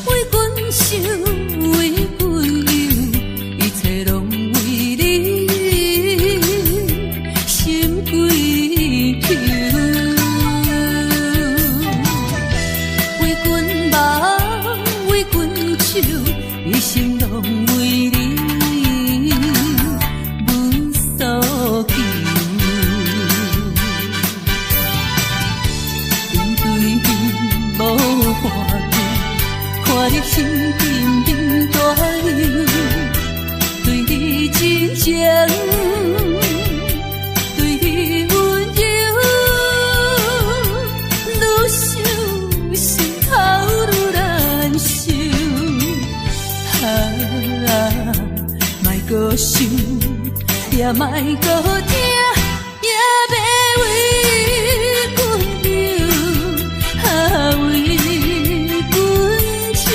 为阮想，为阮忧，一切拢为你，心归求。为阮梦，为阮笑，一生拢为你，阮所求。面对面无半句。看你心沉沉大流，对你真情，对你温柔，愈想心头愈难受。莫搁想，也莫搁听，也要为阮忧，为阮愁。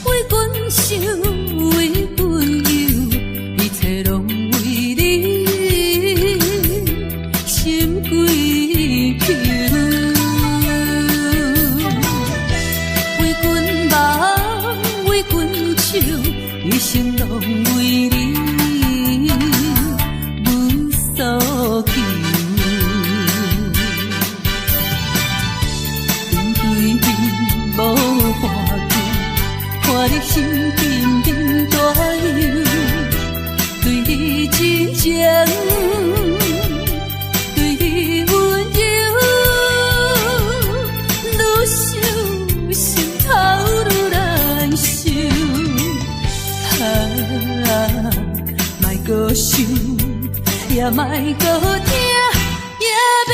为阮想，为阮忧，一切拢为你，心归求。为阮梦，为阮笑，一生拢为你，阮所求。面对面无半句，看你心沉沉大流，对你真情，对你温柔，愈想心头愈难受。莫搁想，也莫搁听，也要为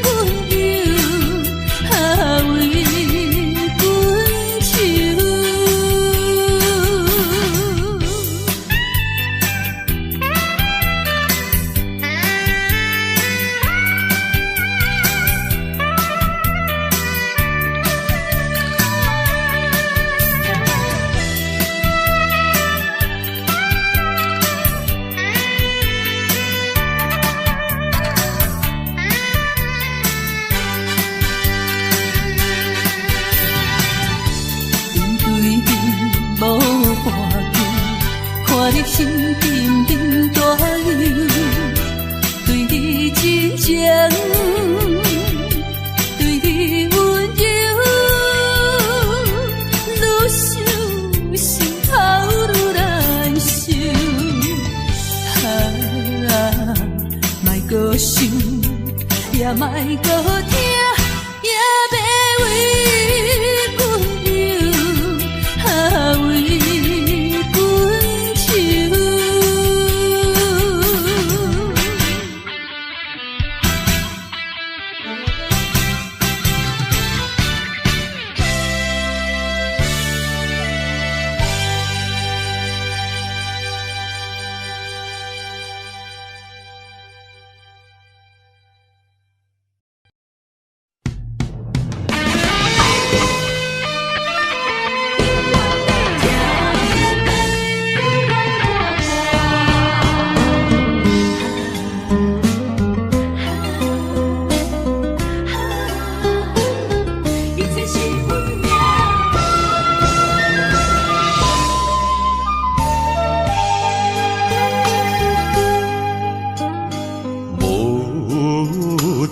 阮忧，为阮愁。搁想，也莫搁听，也要为阮忧，为阮愁。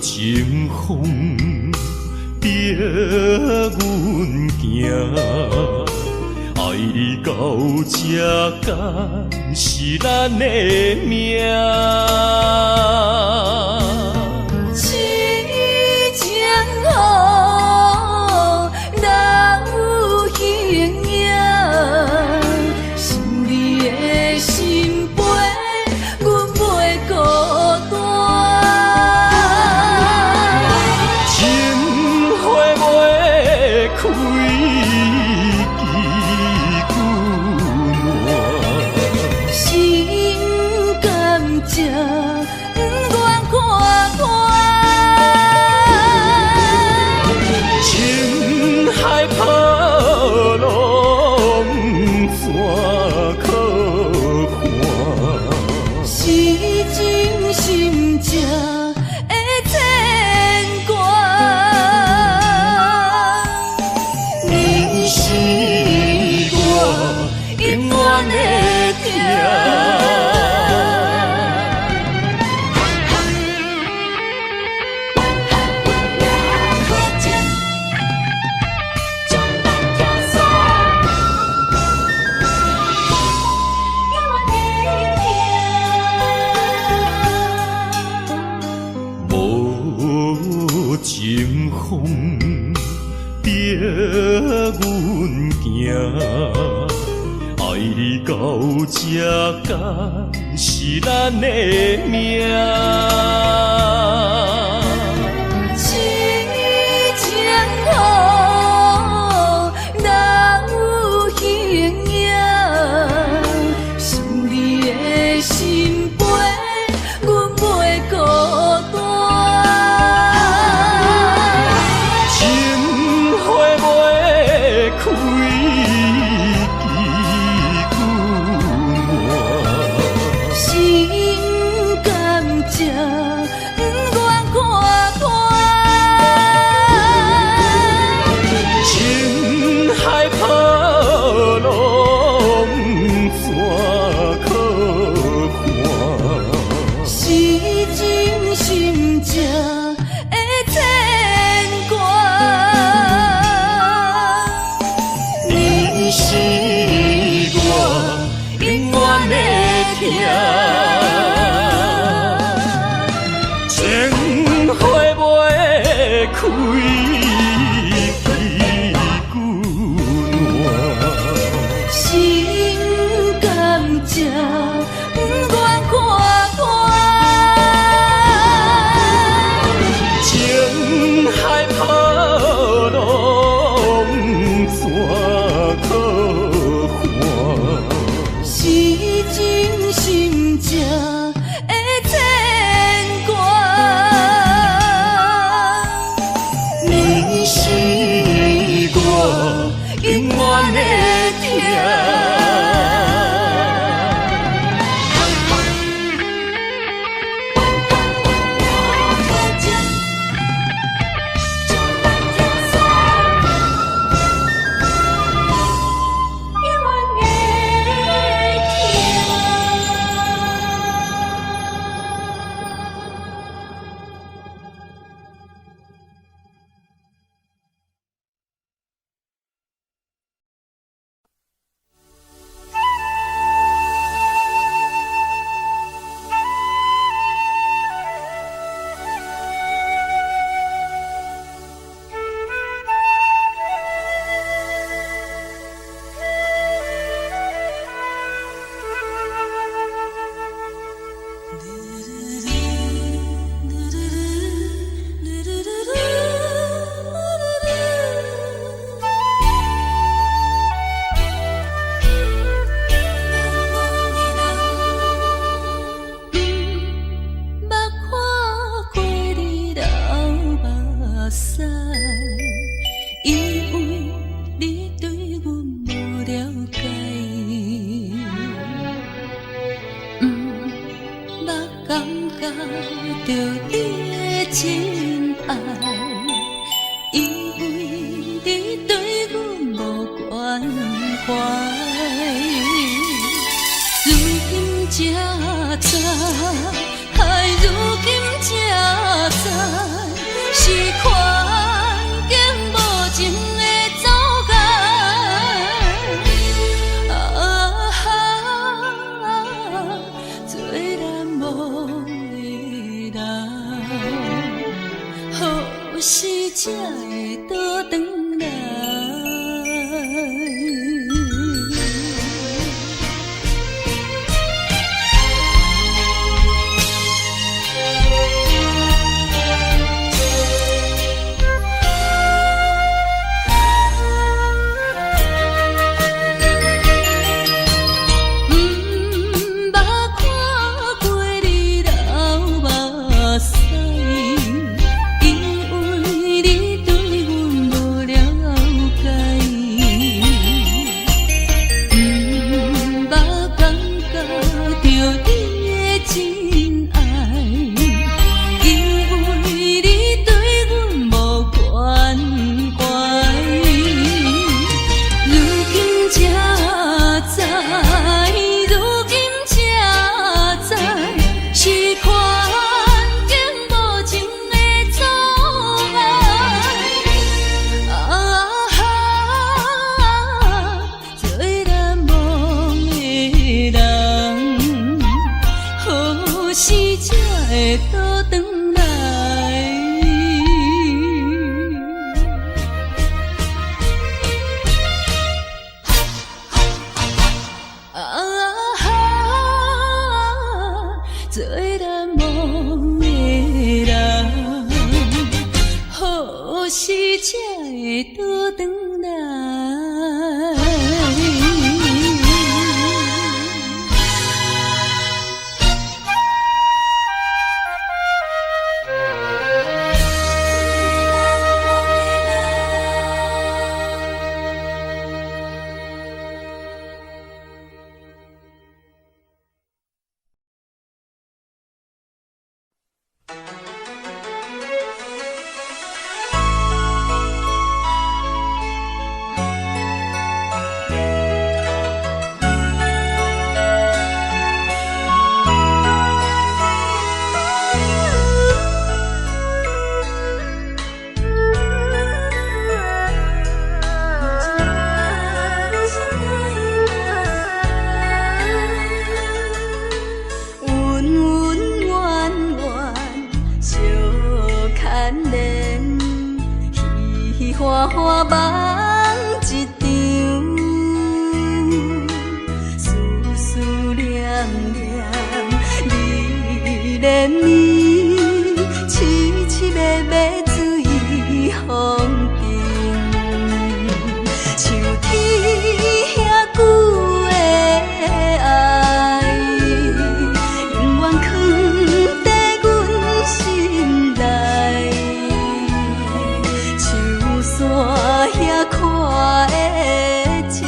情风逼阮行，爱你到这敢是咱的命。痴情予人有形影，想你的心陪，阮袂孤单。开枝久暖，心甘情不愿看破，情海波浪怎可看？是真心正的牵挂。你是我永远的疼。情风逼阮行，爱你到这敢是咱的命。痴情予人有形影，想你的心陪，阮袂孤单。开枝久暖，心甘情不愿看破，情海波浪怎可看？是真心正的牵挂。你是我永远的疼，情花袂开枝久暖，心甘情不愿看破，情海波浪怎可看？是真心正的牵挂。你感觉到你的真爱，因为你对阮无关怀。如今才知，如今才知，是环境无情的阻碍。做难忘的人，何时才会倒转来？做难忘的人，何时才会倒转来？花花梦一场，思思念念你怜你，凄凄密密水风中，像天遐久的爱，永远藏在阮心内。山遐看的情，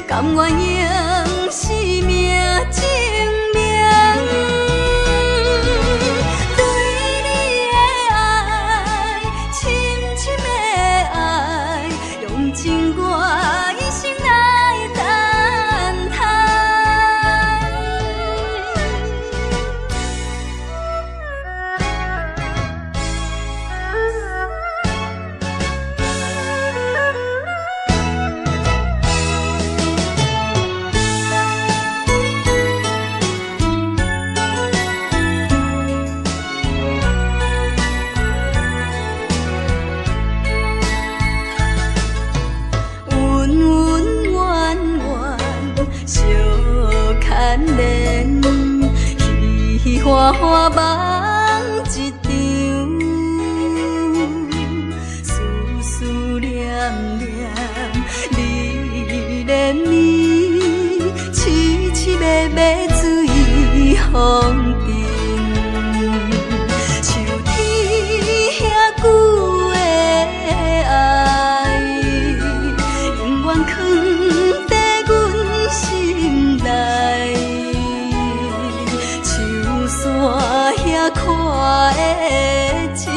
甘愿用生命证明，对你的爱，深深的爱，用情我一生来等待。花花梦一场，思思念念你怜你，凄凄密密水风中，像天遐久的爱，永远藏在阮心内。看的情，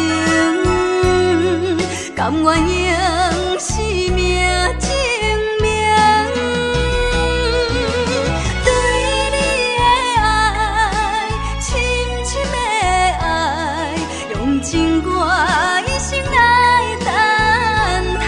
甘愿用生命证明，对你的爱，深深的爱，用尽我一生来等待。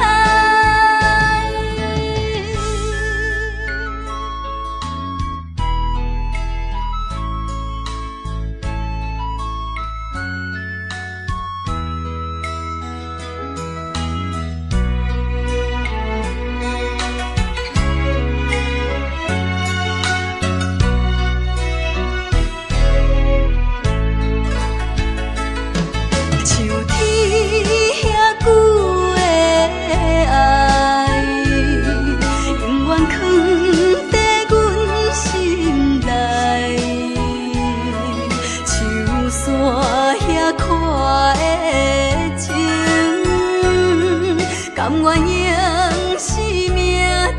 甘愿用生命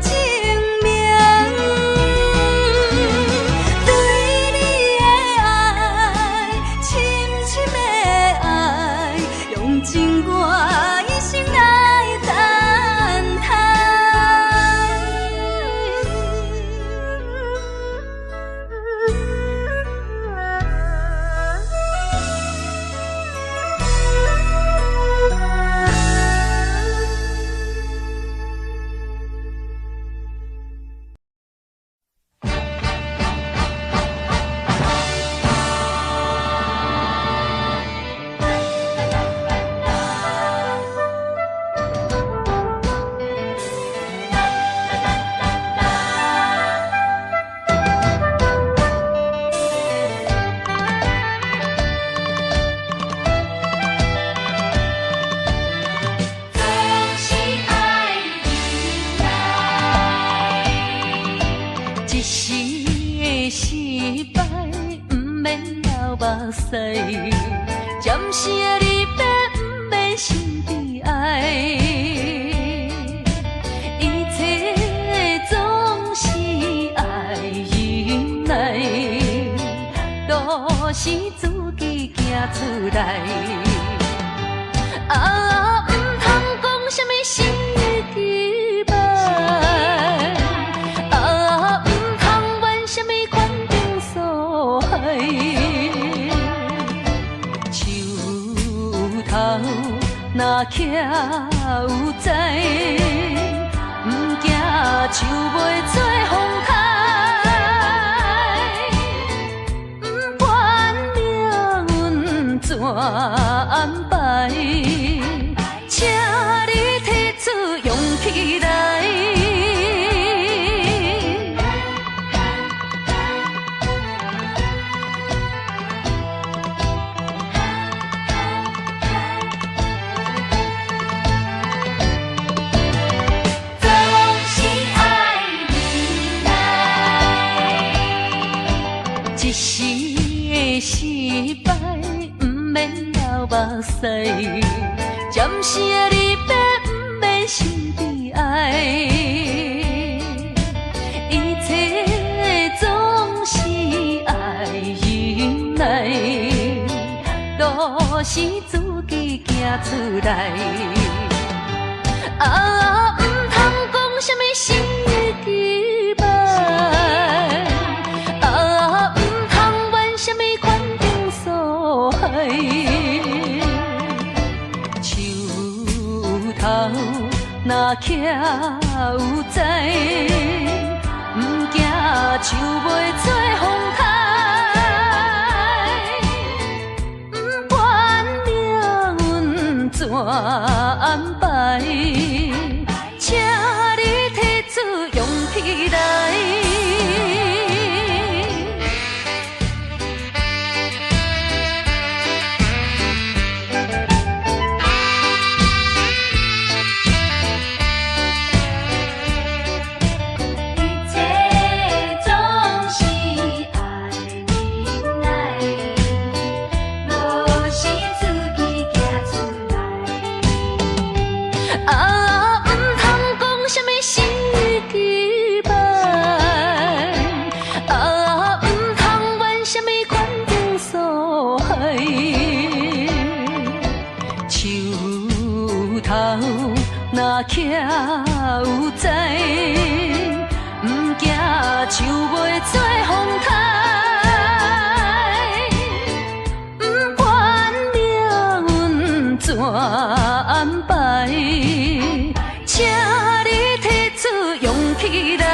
证明，对你的爱，深深的爱，用尽我一生来等待。一时的失败，不免流目屎，暂时的离别，不免心悲哀。一切总是爱忍耐，都是自己行出来。啊，唔通讲什么心意期盼。若徛有在，不惊树袂做风开，不管命运怎安排，请你提出勇气来。一时的失败，不免流目屎，暂时的离别，不免心悲哀。一切总是爱忍耐，都是自己行出来。啊，唔通讲什么心意期盼。树头若徛有在，不惊树袂做风开，不管命运怎安排，请你提出勇气来。徛有在，不惊树袂做风台，不管命运怎安排，请你提出勇气来。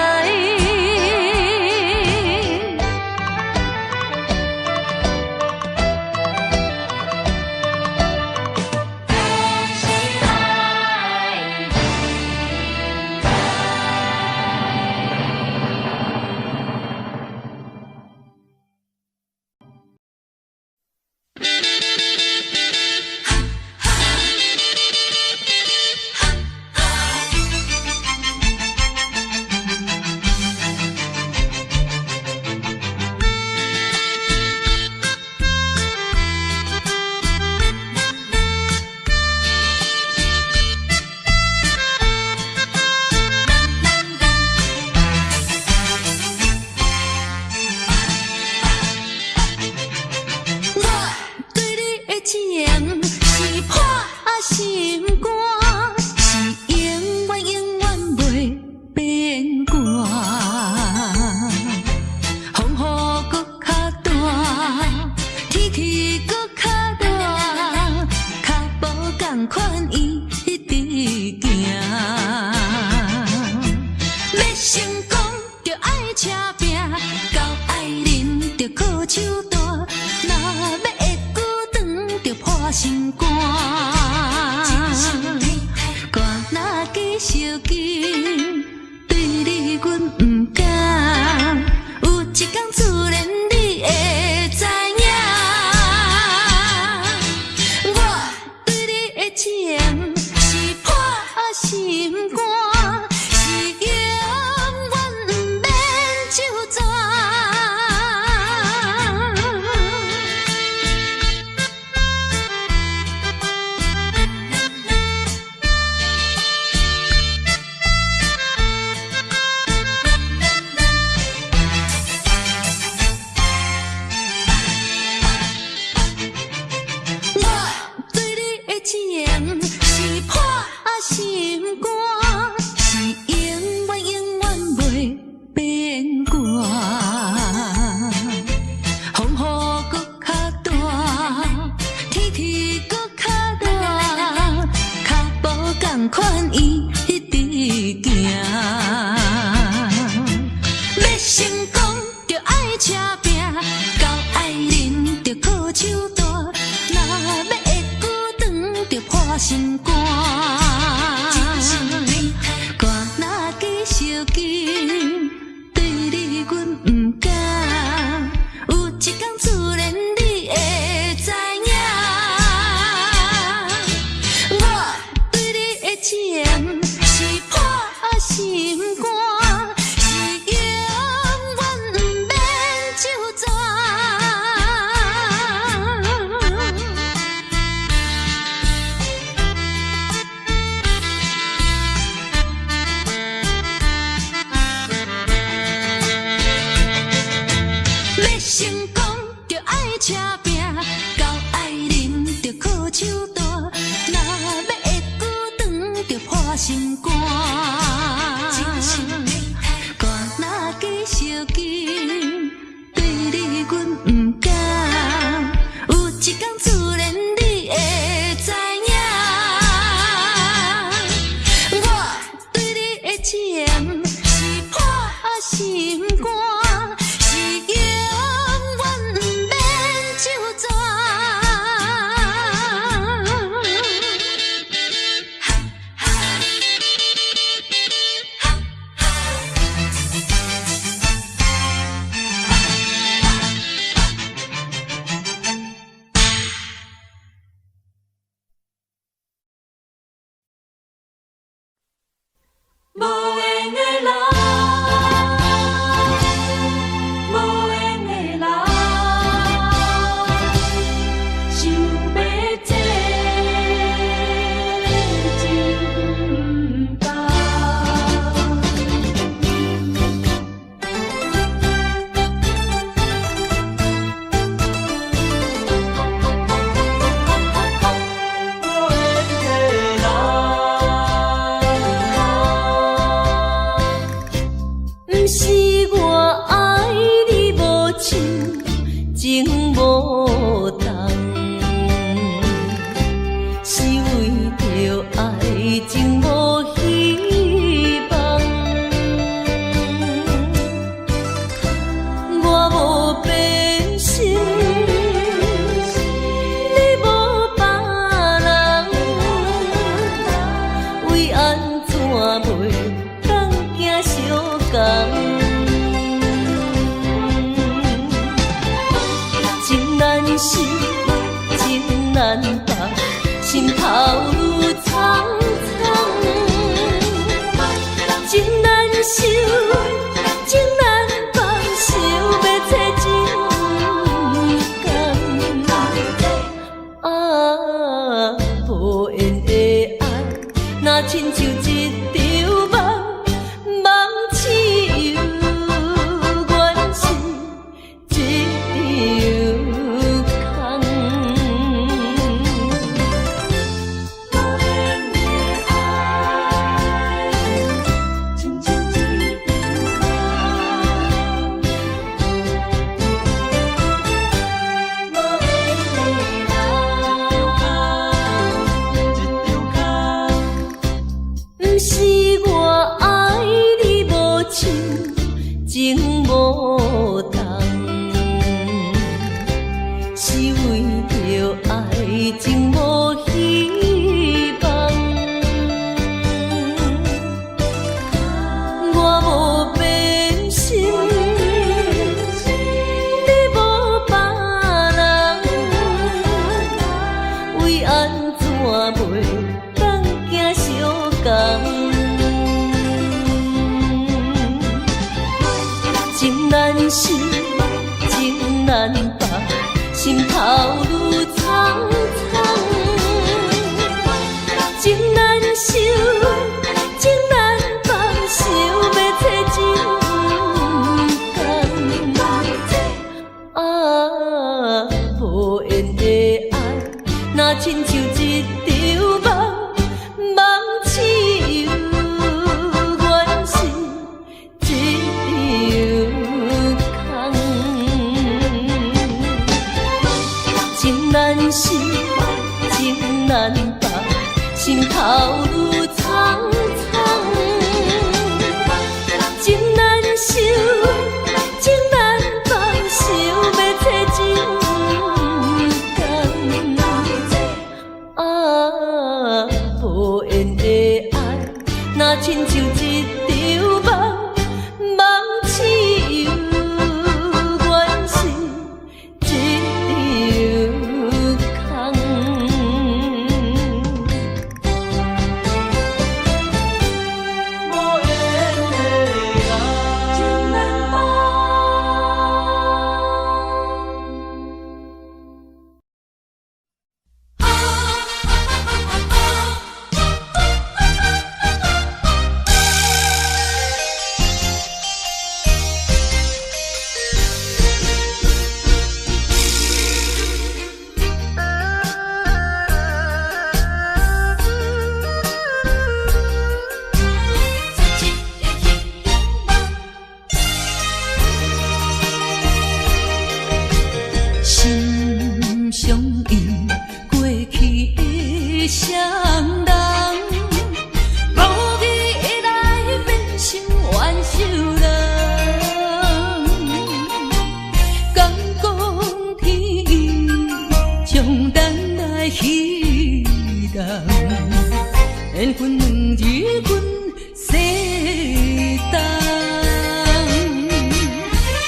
心肝是永远不免就无同，是为着爱情无希望。我无变心，你无别人，为安怎袂当行相共？情难舍，情难放，心头愈苍苍。情难收，情难放，想要找情感。啊，无缘的爱，若亲像一场梦，梦似有缘是一场空。无缘的爱，亲像一场梦，无缘的爱，不是我爱你无像情无同，是为着爱情无希望。我无变心，你无别人，为安怎袂当行相共？情难舍，情难放，心头愈苍苍。情难收，情难放，想要找情感。啊，无缘的爱，若亲像一场梦，梦似有缘是一场空。情难舍，情难放，心头愈苍苍。情难收，情难放，想要找情感。啊，无缘的爱，若亲像一场梦，梦似有缘是一场空。无缘的爱，情难放。心相印，过去的双人，无意会来变成冤仇人。敢讲天意，将咱来彼人，缘分两字阮世当，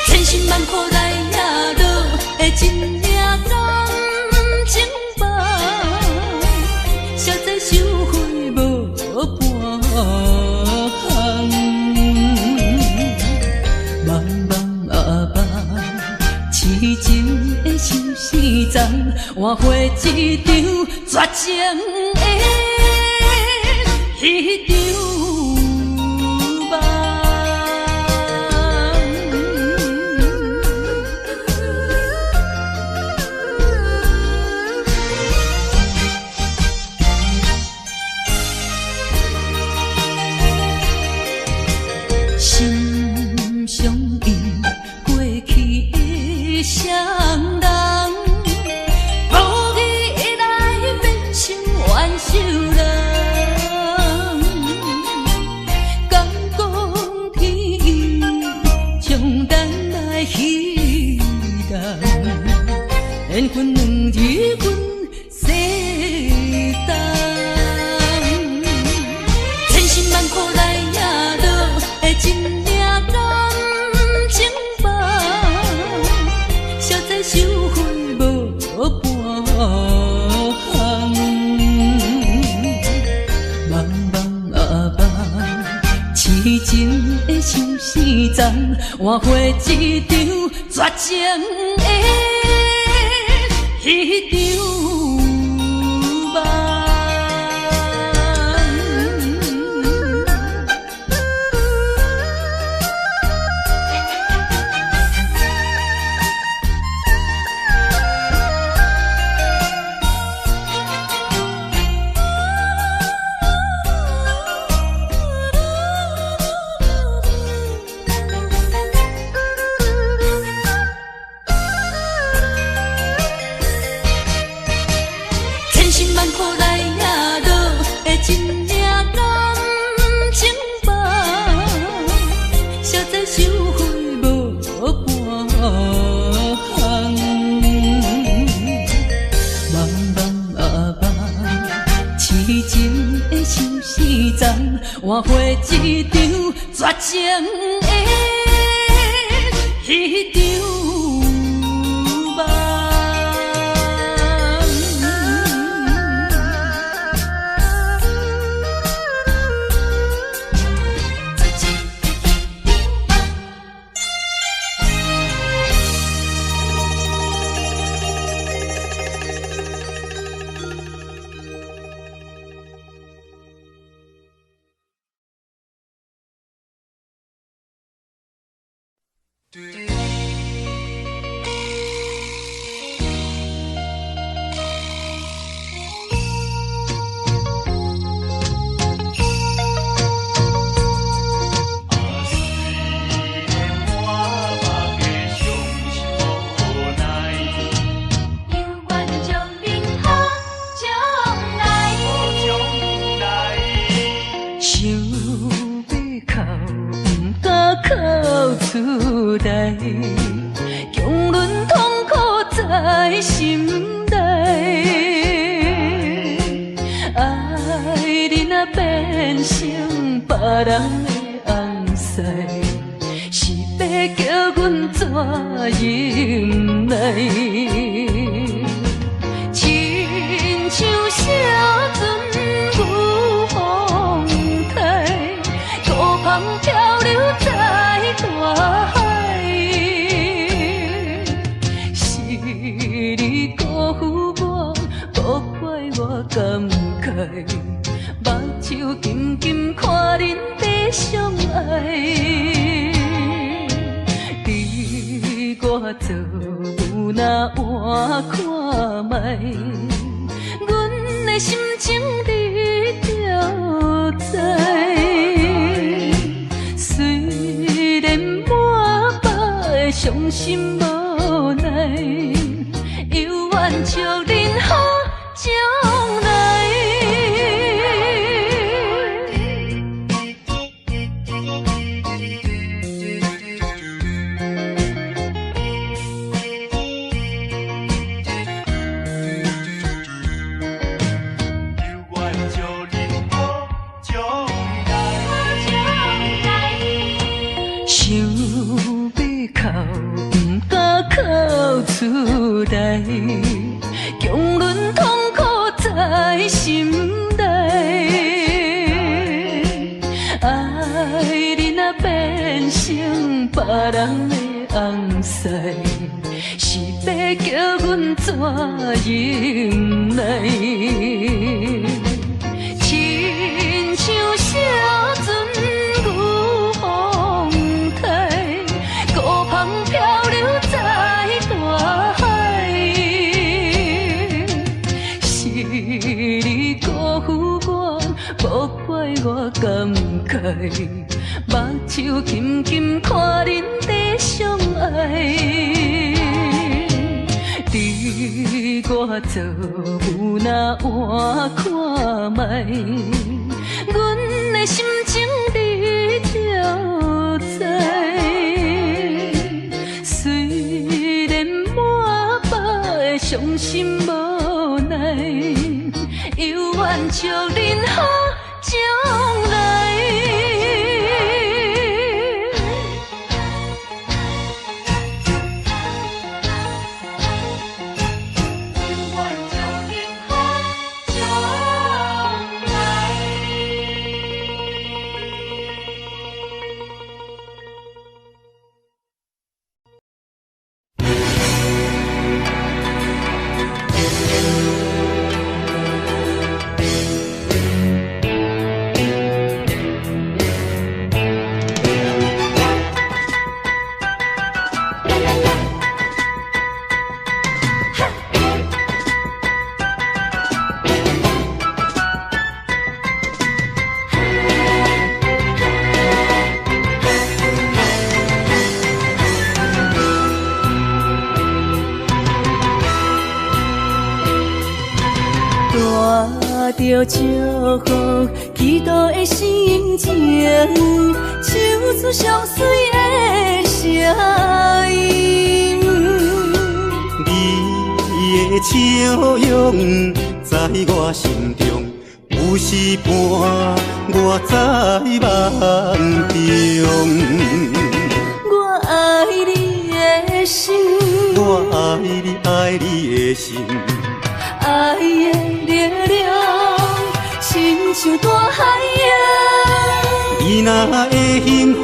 千辛万苦来也落的真命感情梦，实在收回无半项。茫茫啊茫，痴情的心事重，换回一场绝情的迄场梦。心相印，过去的双人。缘分两字分世东，千辛万苦来也落的真领感情吧，实在收回无半项，茫茫啊茫，痴情的像时钟，换回一场绝情的。彼场梦，换回一场绝情的彼场梦。强忍痛苦在心内，爱你若变成别人的红婿，是要叫阮怎忍耐？亲像小船赴风台，孤帆漂流在大海。你辜负我，无怪我感慨，目睭紧紧看恁在相爱。你我做有哪换看卖，阮的心情你就知。虽然满腹的伤心无奈。犹原祝恁好将来。想要哭，不敢哭出来，强忍痛苦在心内。爱你若变成别人的红婿，是要叫阮怎忍耐？亲像小船赴风台，孤帆漂流在大海。是你辜负我，无怪我感慨，目睭紧紧看恁在相爱。你我做有哪换看卖，阮的心情你就知。虽然满腹的伤心无奈，犹原祝恁好将来。着祝福，祈祷的心情，唱出相随的声音。你的笑容在我心中，有时伴我在梦中。我爱你的心，我爱你，爱你的心。爱的力量，亲像大海洋。你若会幸福，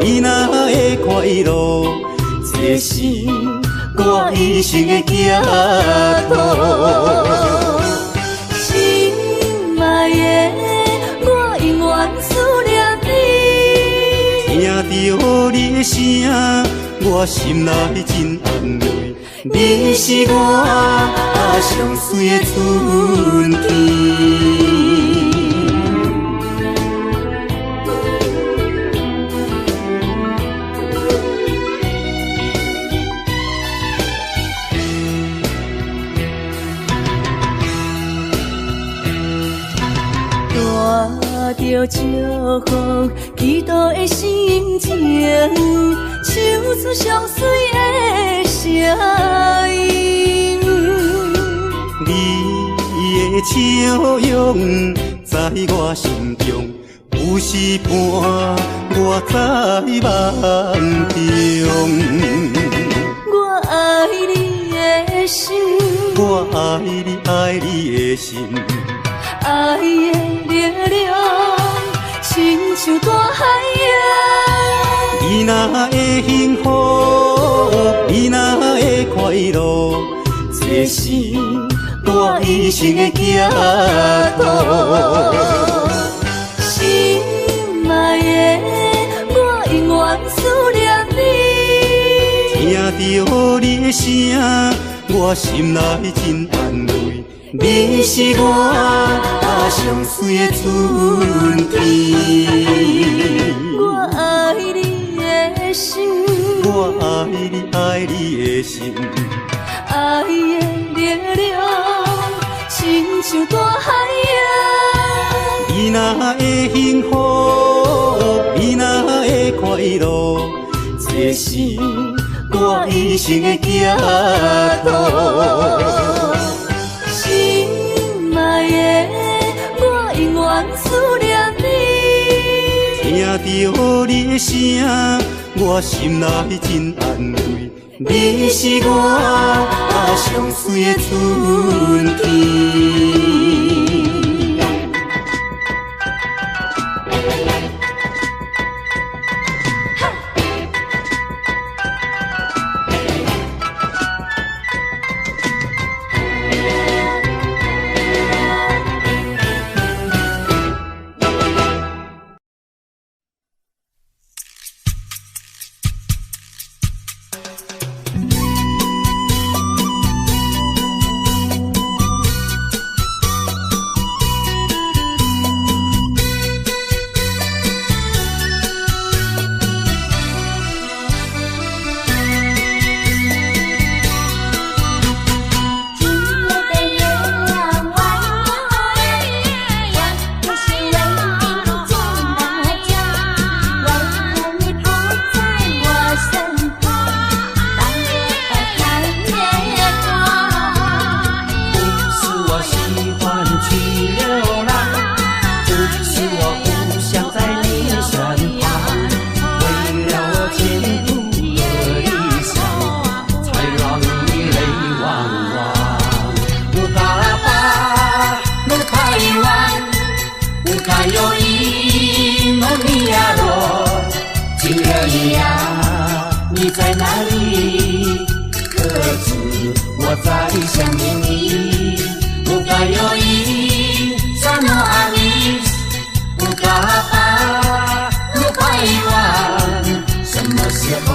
你若会快乐，这是我一生的寄托。心爱的，我永远思念你。听着你的声，我心内真安慰。你是我上水的春天。带着祝福，祈祷的心情，唱出相随的声音。你的笑容在我心中，有时伴我在梦中。我爱你的心，我爱你，爱你的心。爱的力量，亲像大海洋。你若会幸福，你若会快乐，这是我一生的寄托。心爱的，我永远思念你。听着你的声，我心内真安慰。你是我上水的春天。我爱你的心，我爱你，爱你的心。爱的力量，亲像大海洋。你若会幸福，你若会快乐，这是我一生的寄托。心爱的，我永远思念你。听着你的声，我心内真安慰。你是我上水的春天。我在想念你，不该有意，怎么爱你？不该把路拐弯，什么时候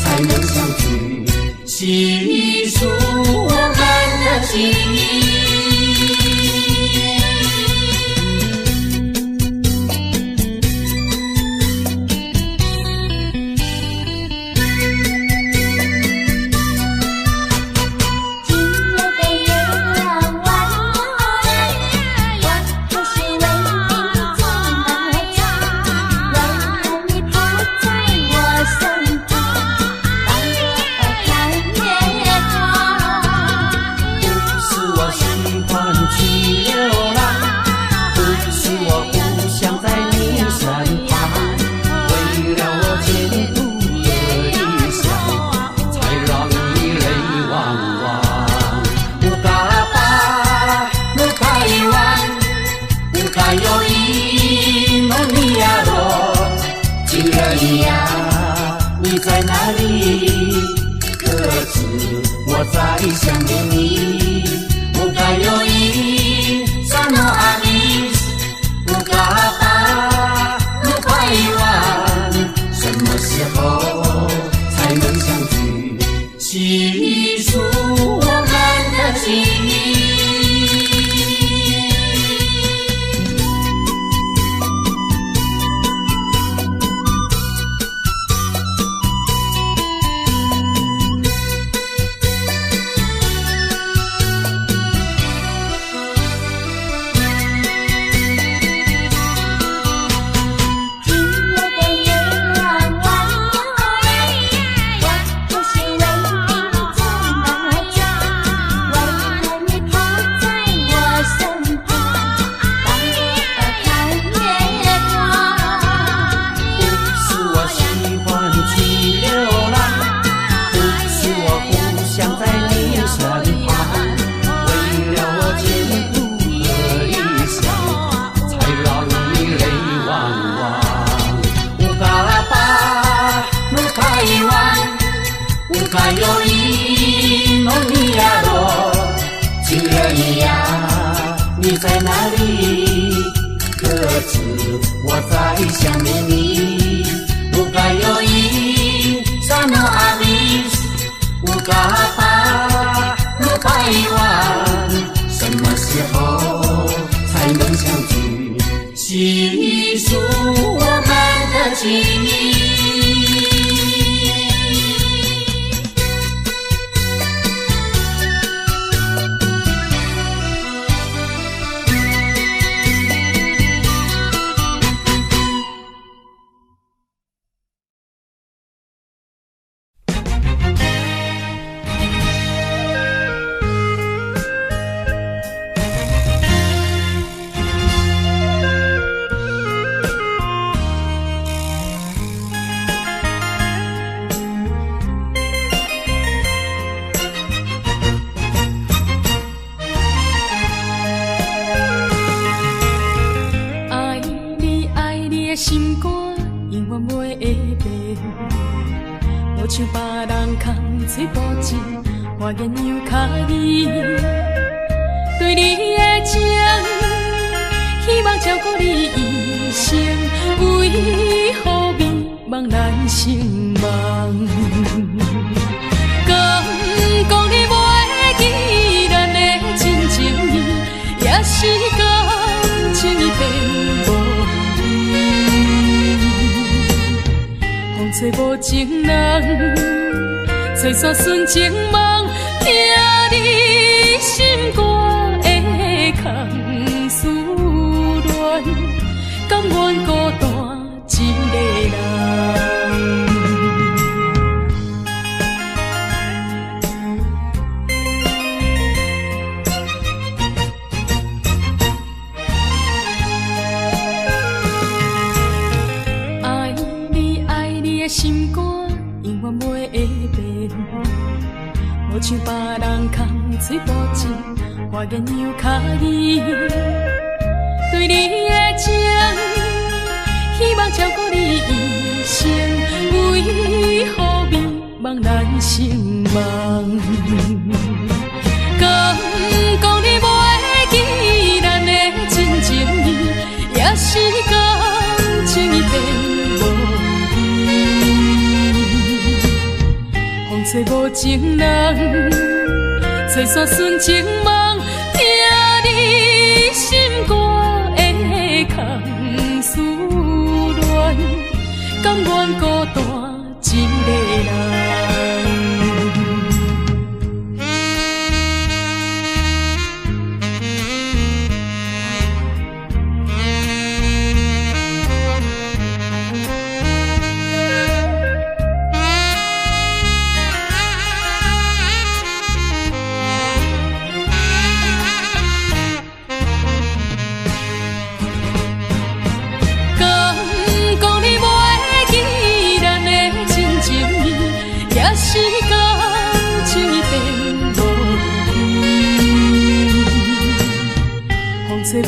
才能相聚？细数我们的情谊。在哪里？可知我在想念你？不该有意，怎么爱你？不该把路拐弯，什么时候才能相聚？细数我们的情谊。该有一诺尼亚罗，情人一样，你在哪里？可知我在想念你？不该有一萨诺阿米，不该把路拐弯，什么时候才能相聚？细数我们的情谊。心肝永远袂会变，无像别人空嘴无舌，我言又卡意。对你的情，希望照顾你一生，为何迷茫难成梦？敢讲你袂记咱的真情意，也是感情已变无。找无情人，找煞纯情梦，听你心肝的空思恋，甘愿孤单一个人。心肝永远袂会变，无像别人空嘴无舌，我言又卡意。对你的情，希望照顾你一生，为何迷茫难成梦？无情人，找煞纯情梦，听你心肝的空思恋，甘愿孤单一个人。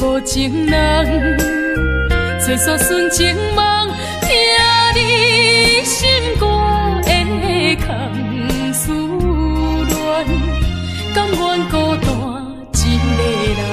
无情人，找煞纯情梦，听你心肝的空思恋，甘愿孤单一个人。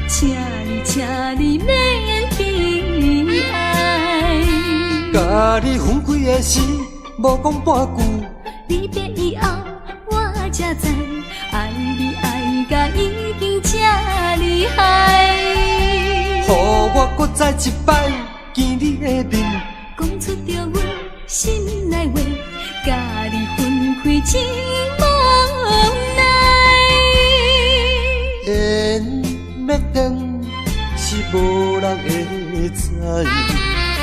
请你免悲哀，甲你分开的时，无讲半句。离别以后，我才知，爱你爱甲已经这厉害。予我搁再一摆见你的面，讲出着阮心内话，甲你分开真无奈。缘要断是无人会知，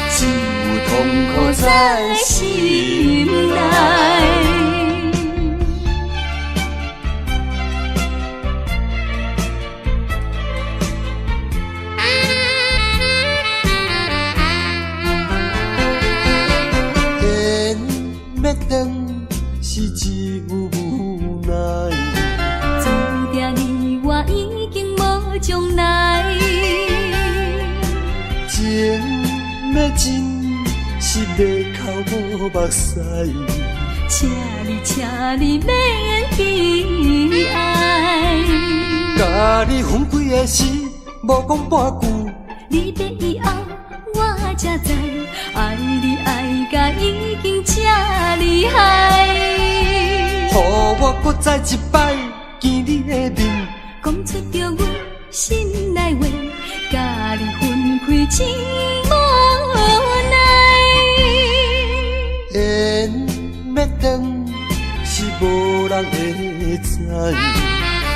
只有痛苦在心内。是只有无奈，注定你我已经无将来。情要真是要哭无目屎，请你免悲哀。甲你分开的时，无讲半句。离别以后，我才知，爱你爱甲已经这厉害。予我搁再一摆见你的面，讲出着阮心内话，甲你分开真无奈。缘要断是无人会知，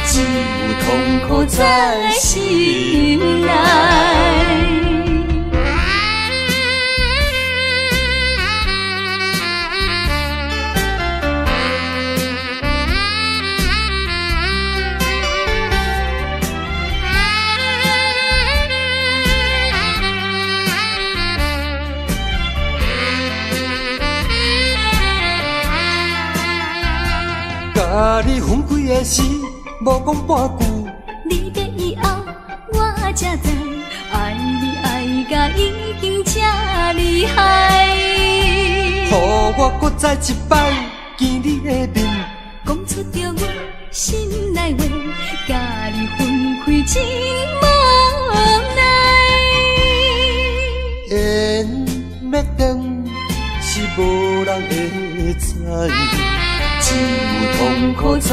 只有痛苦在心内。甲你分开的时，无讲半句。离别以后，我才知，爱你爱甲已经这厉害。予我搁再一摆见你的面，讲出着阮心内话，甲你分开真无奈。缘要断是无人会知，只有痛苦在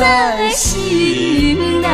心内。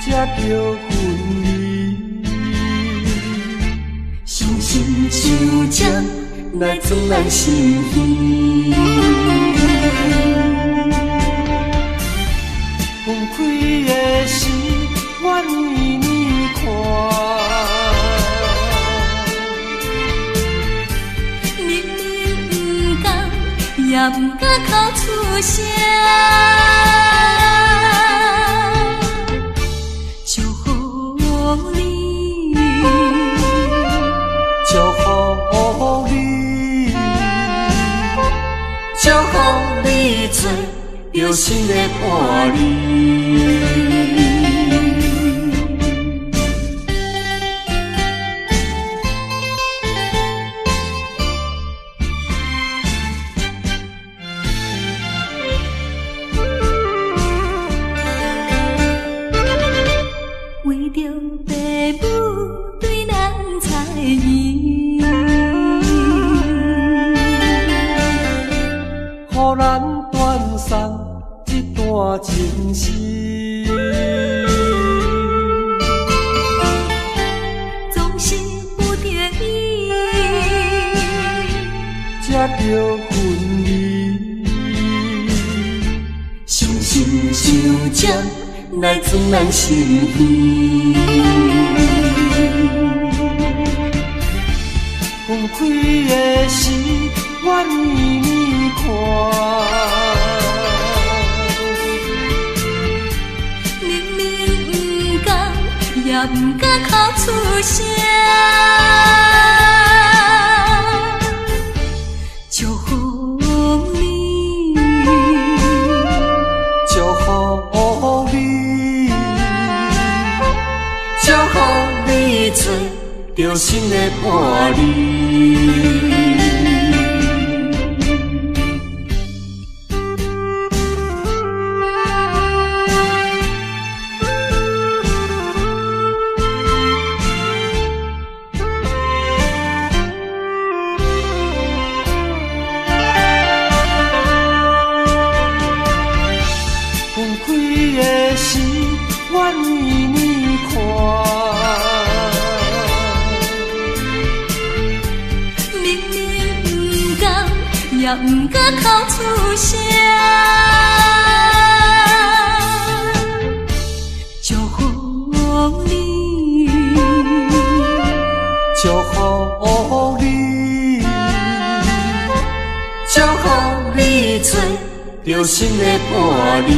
才叫分离。心心相将，来装咱心耳。分开的时，我年年看。明明不甘，也不敢口出声。祝福你，祝福你，祝福你做着心的伴侣。为着父母对咱猜疑，予咱断送一段情丝。总是不得已，才叫分离。心心相将，来装咱心耳。分开的时，我年年看。明明不甘，也不敢口出声。祝福你，祝福你，祝福你做着心的伴侣。分开的时，我年年看。明明不甘，也不敢口出声。祝福你，祝福你，祝福你做着心的伴侣。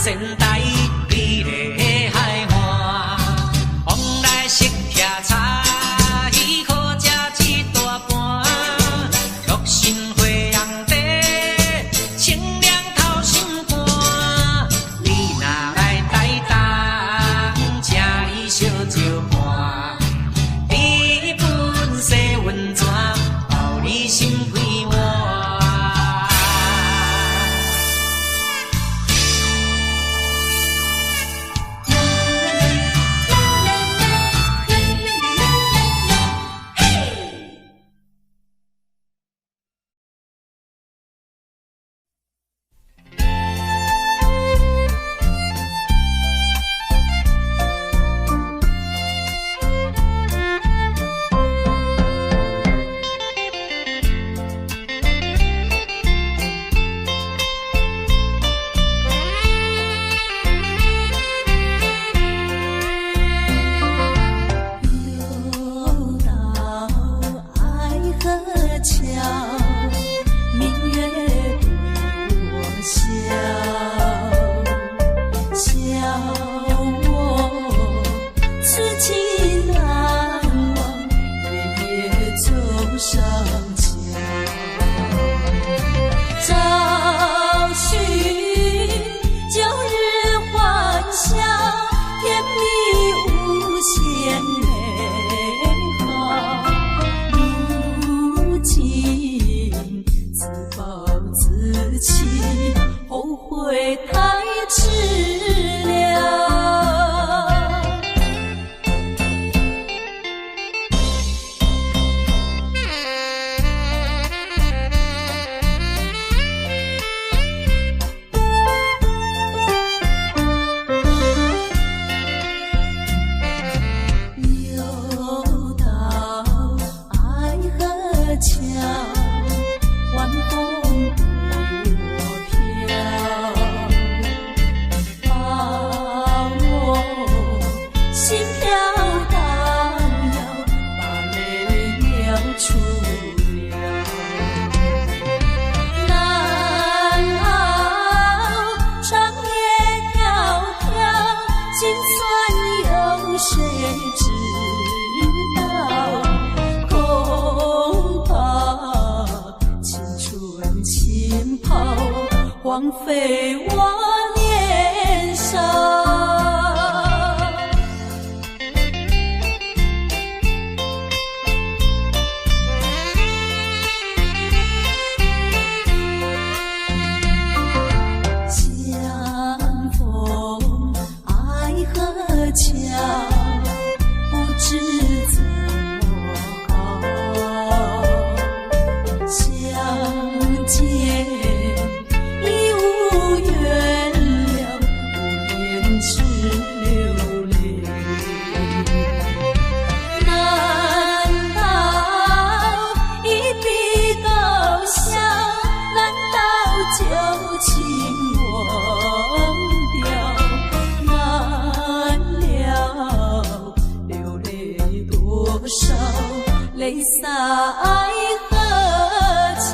仙台美丽的海岸，往来色徛茶鱼可食一大盘，玉心花红茶，清凉透心肝。你若来台东，请你小酒盘，你本洗温泉，包你心开换。荒废我年少。相逢爱河桥，不知怎么好。相见泪洒爱河桥。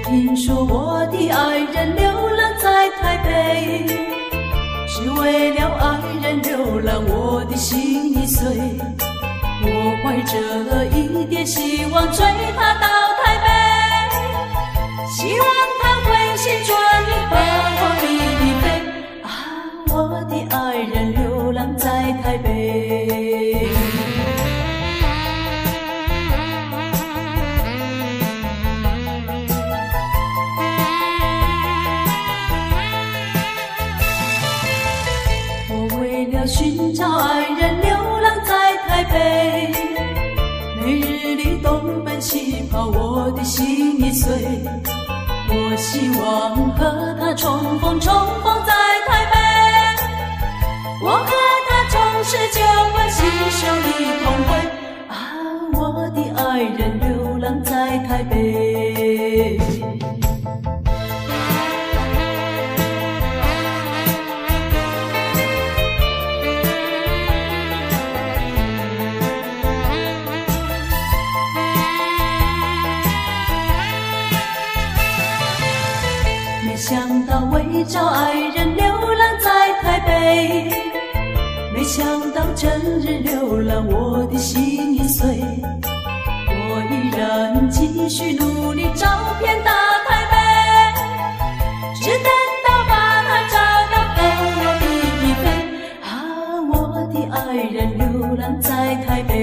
听说我的爱人流浪在台北，只为了爱人流浪，我的心已碎。我怀着一点希望追他到台北，希望他回心转意把我离飞。啊，我的爱人流浪在台北。寻找爱人流浪在台北，每日里东奔是怕我的心已碎。我希望和他重逢在台北，我和他从19关携手一同回。啊，我的爱人流浪在台北。没想到为找爱人流浪在台北，没想到整日流浪我的心已碎。我依然继续努力找遍大台北，只等到把他找到飞呀飞一飞。啊，我的爱人流浪在台北。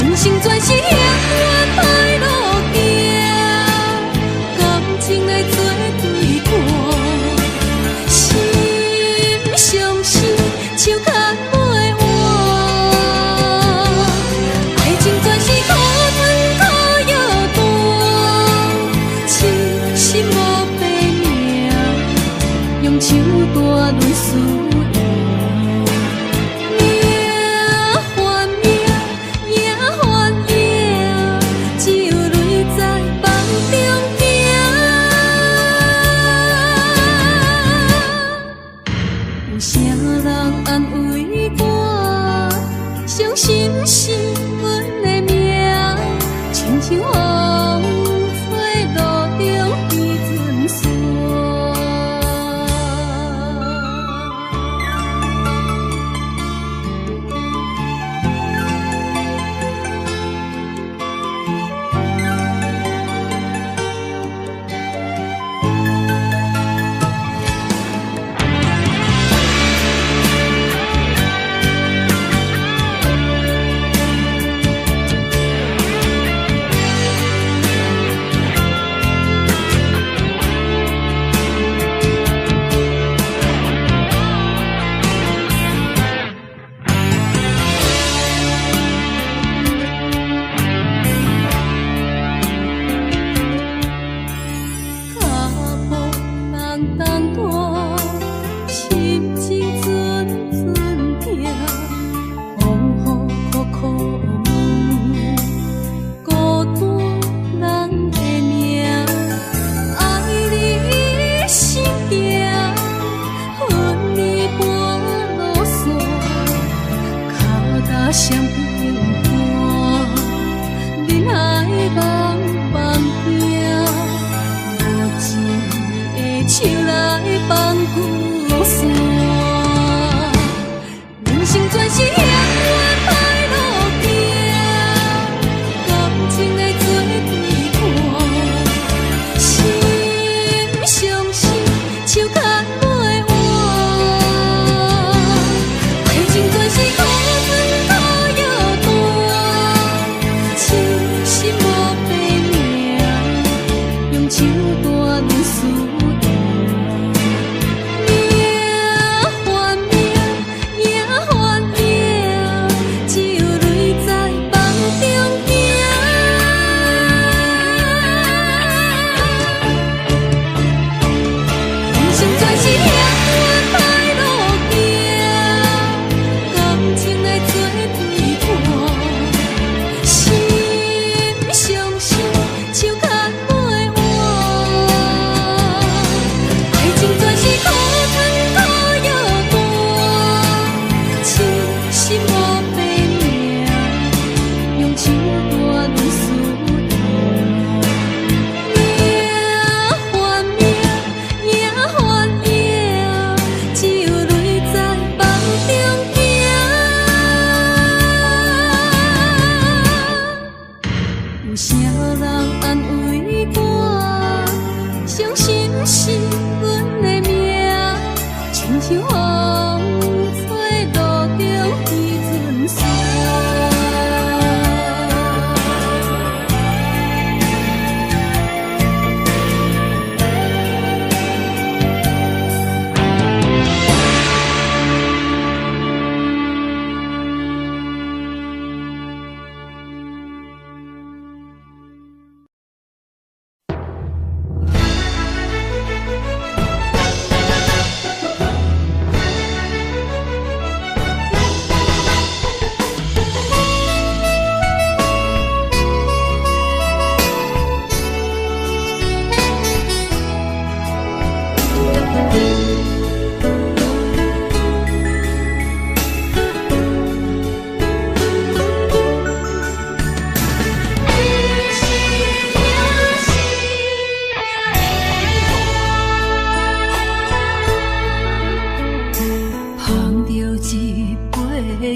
爱情全是苦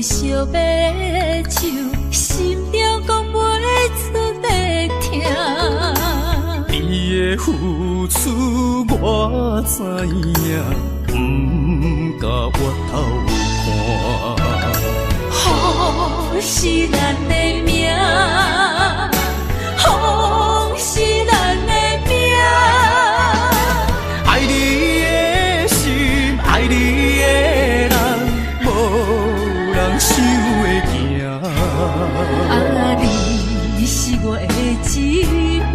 惜的手，心中讲袂出的痛。你的付出我知影，不甲我偷看。好是咱的命，好是咱的命。爱你的心，爱你的人，无人想会行。啊，你是我的一半，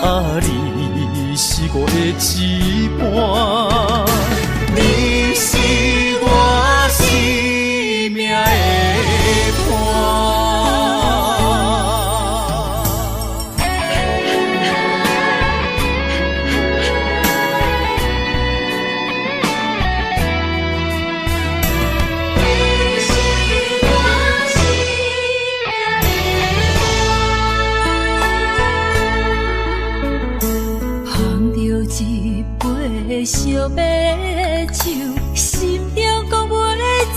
啊，你是我的一半，你是我生命的伴。惜的手，心中讲袂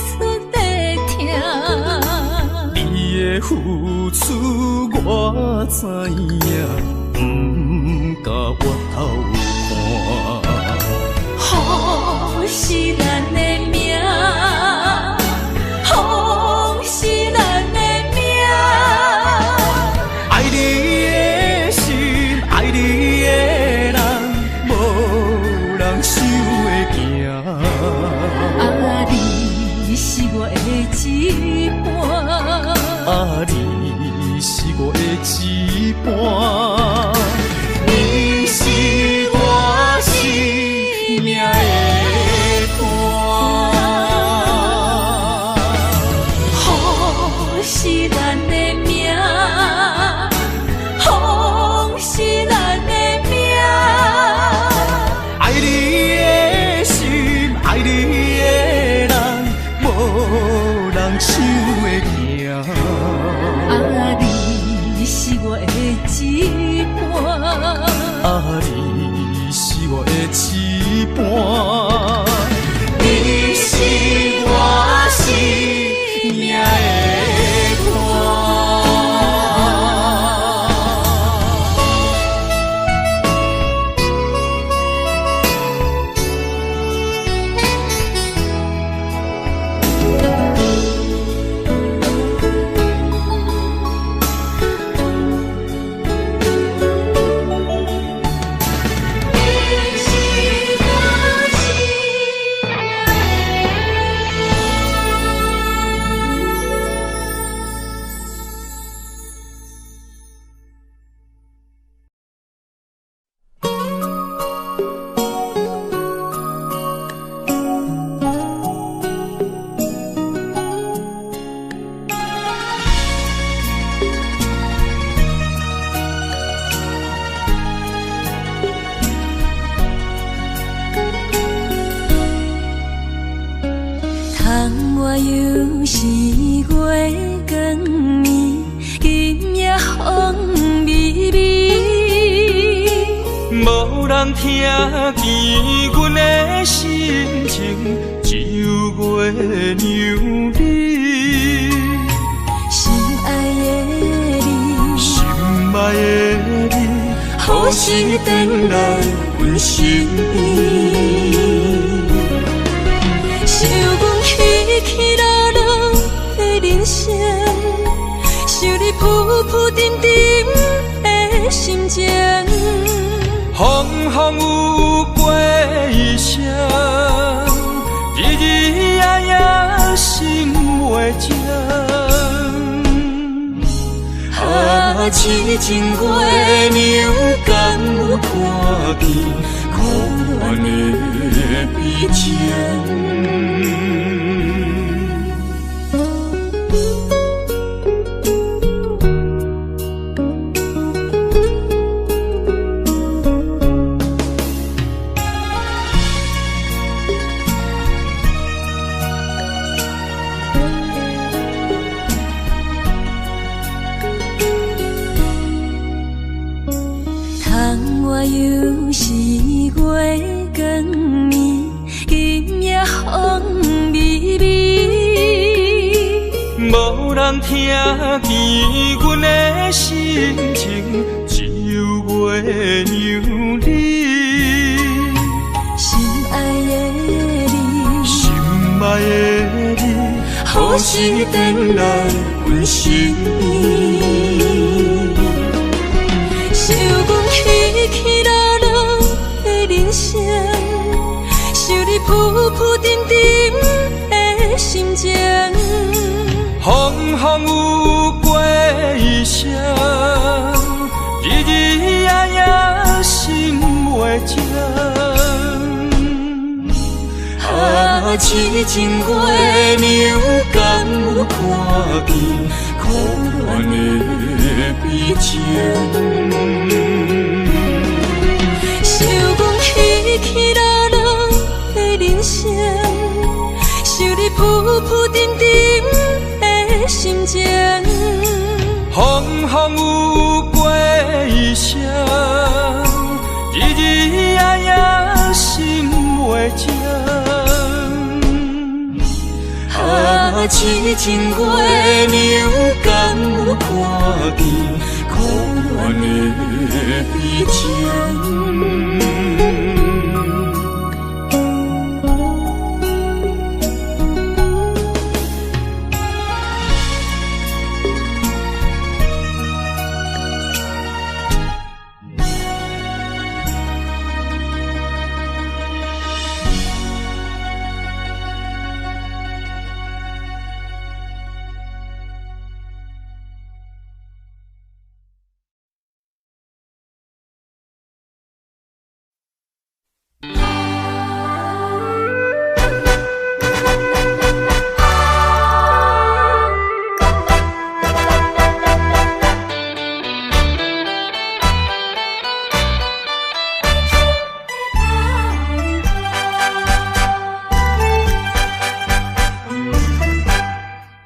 出的痛。你的付出我知影，不甲我偷看。好是咱的命，好是咱的命。爱你的心，爱你的人，无人想会行。啊，你是我的一半，啊，你是我的一半，你是我生命的伴。好是咱的命，好是咱的命。爱你的心，爱你的人，无人想会行。啊，你是我的一半，啊，你是我的一半，你是我生命的伴。我又是月光暝，今夜风微微，无人听见阮的心情，只有月娘你。心爱的你，心爱的你，何时回来阮身边？想阮起起落落的人生，想你浮浮沉沉的心情。风风有过一生，日日夜夜心袂静。啊，痴情月娘敢有看见苦恋的悲情？我又是月光暝，今夜风微微，无人听见阮的心情，只有月亮你。心爱的你，心爱的你，何时回来阮心意？想阮起起落落的人生，想你浮浮沉沉的心情。风风有过一声，日日夜夜心袂静。啊，痴情月亮敢有看见可怜的悲情？想阮起起落落的人生，想你浮浮沉沉的心情。风风有过一声，日日夜夜心袂静。啊，痴情月亮敢有看见可怜的悲情？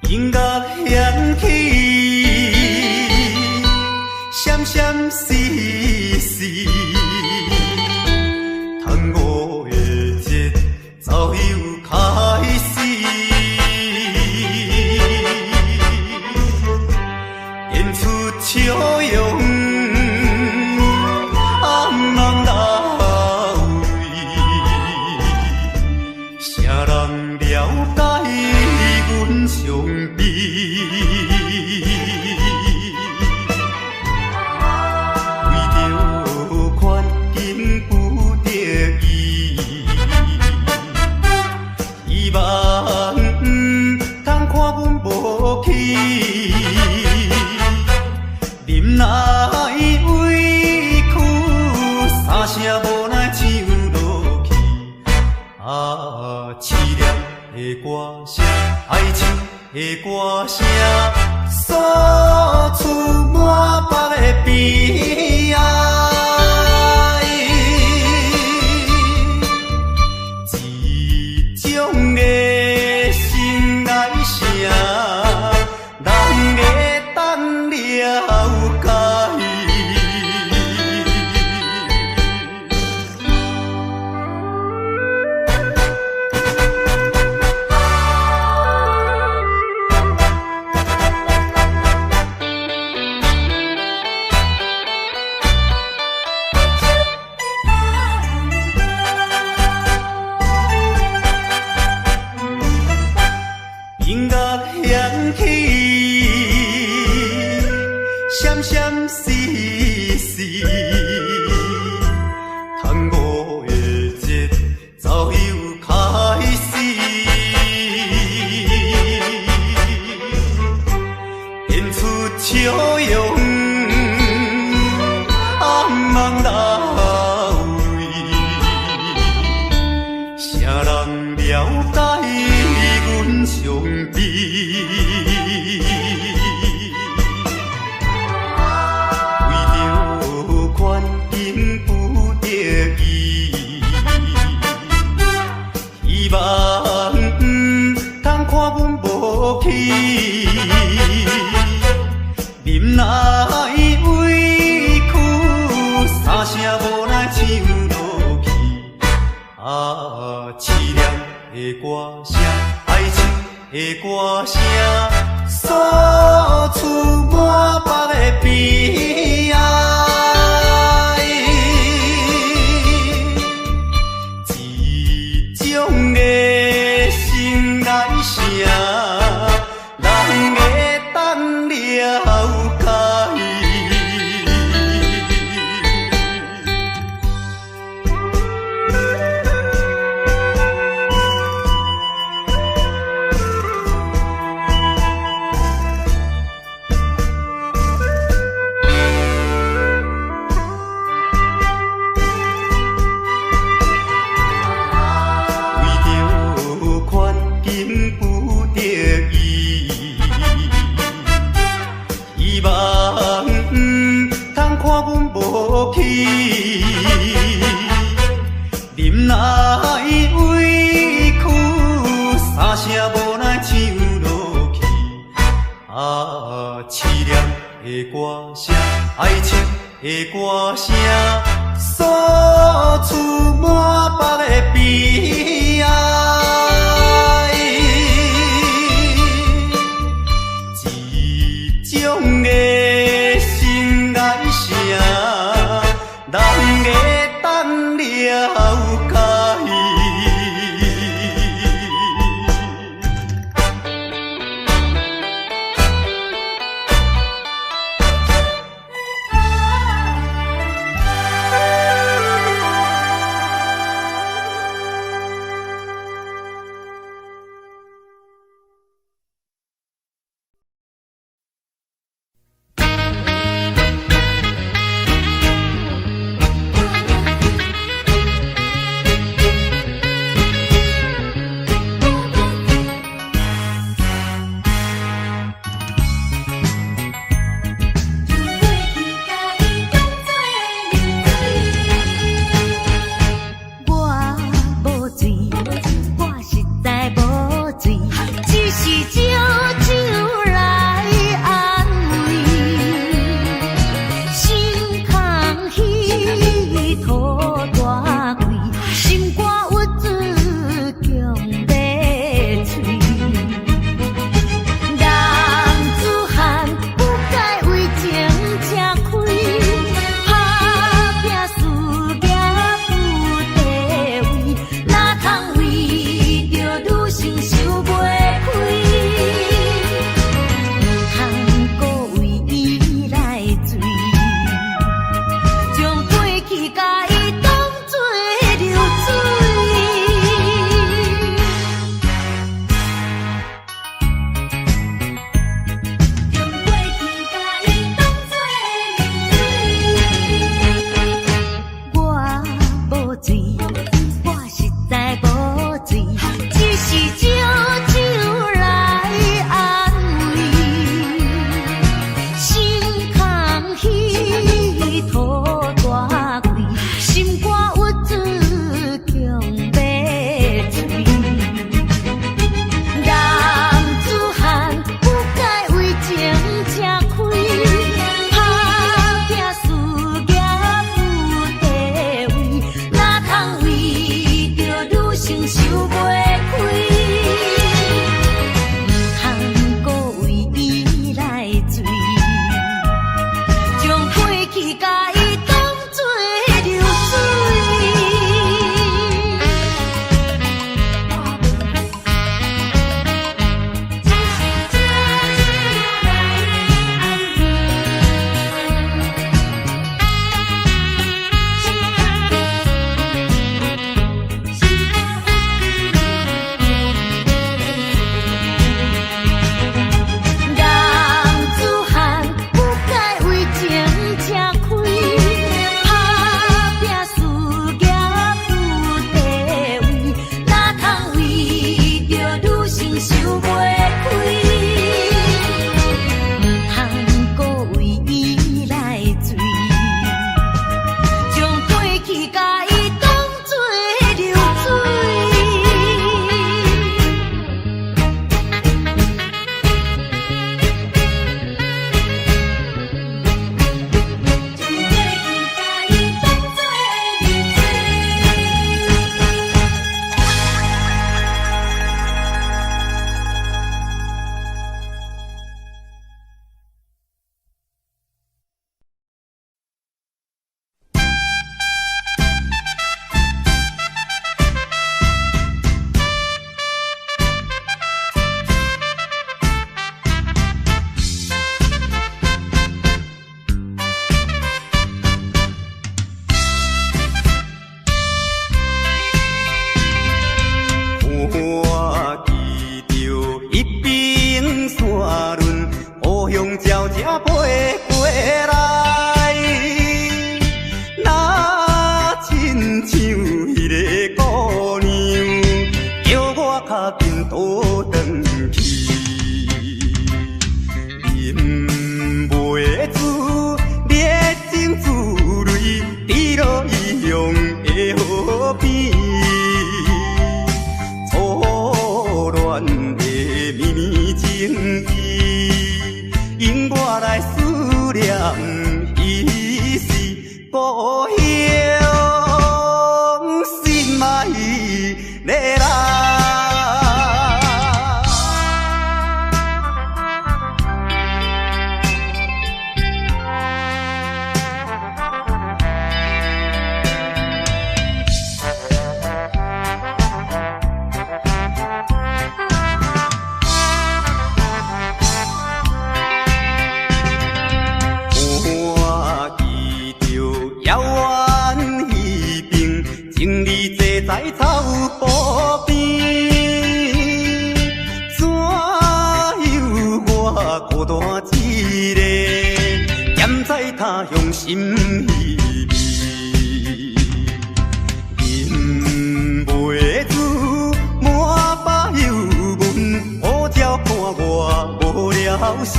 音乐响起，闪闪烁烁，tango的节奏又开始，演出笑容，红人来为，啥人了解阮伤悲？为着环境不得已，希望通看阮无去，忍耐委屈，三声无奈唱落去。啊，凄凉的歌声，哀唱的歌声，诉出满腹的悲哀。一种的心爱声，人会当了解。音乐响起，闪闪烁烁，tango的节奏又开始，演出笑容，红人来为，啥人了解阮伤悲？为着环境不得已，希望通看阮无去，忍耐委屈，三声无奈唱落去。啊，凄凉的歌声，哀唱的歌声，诉出满腹的悲哀。一种的心内声，人会当了解。忍耐委屈，三声无奈唱落去。凄凉的歌声，爱情的歌声，诉出满腹的悲哀。一种的心内声，人会当了解。情意，因我来思念彼是故乡，心嘛伊咧来。在草埔边，怎有我孤单一个，踮在他乡心稀微，饮袂住满巴忧闷，好鸟看我无了时，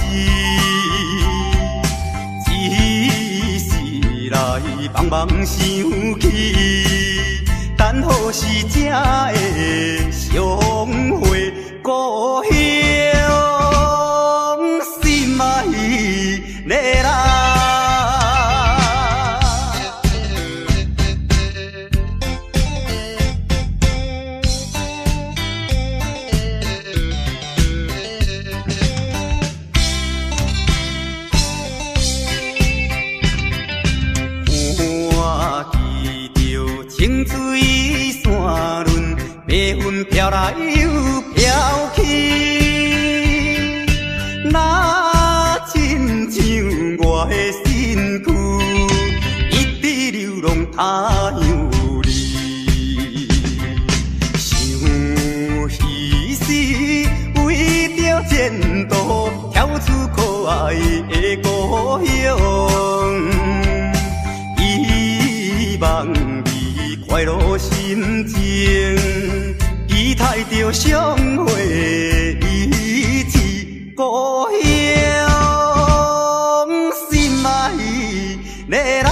只是来茫茫想起。等何时才会相会故乡？心嘛伊咧来。我记着清水。白云飘来又飘去，那亲像我的身躯，一直流浪他乡里。想彼时为着前途，跳出可爱的故乡，希望你快乐心情。期待着相会一次故乡，心嘛伊咧来。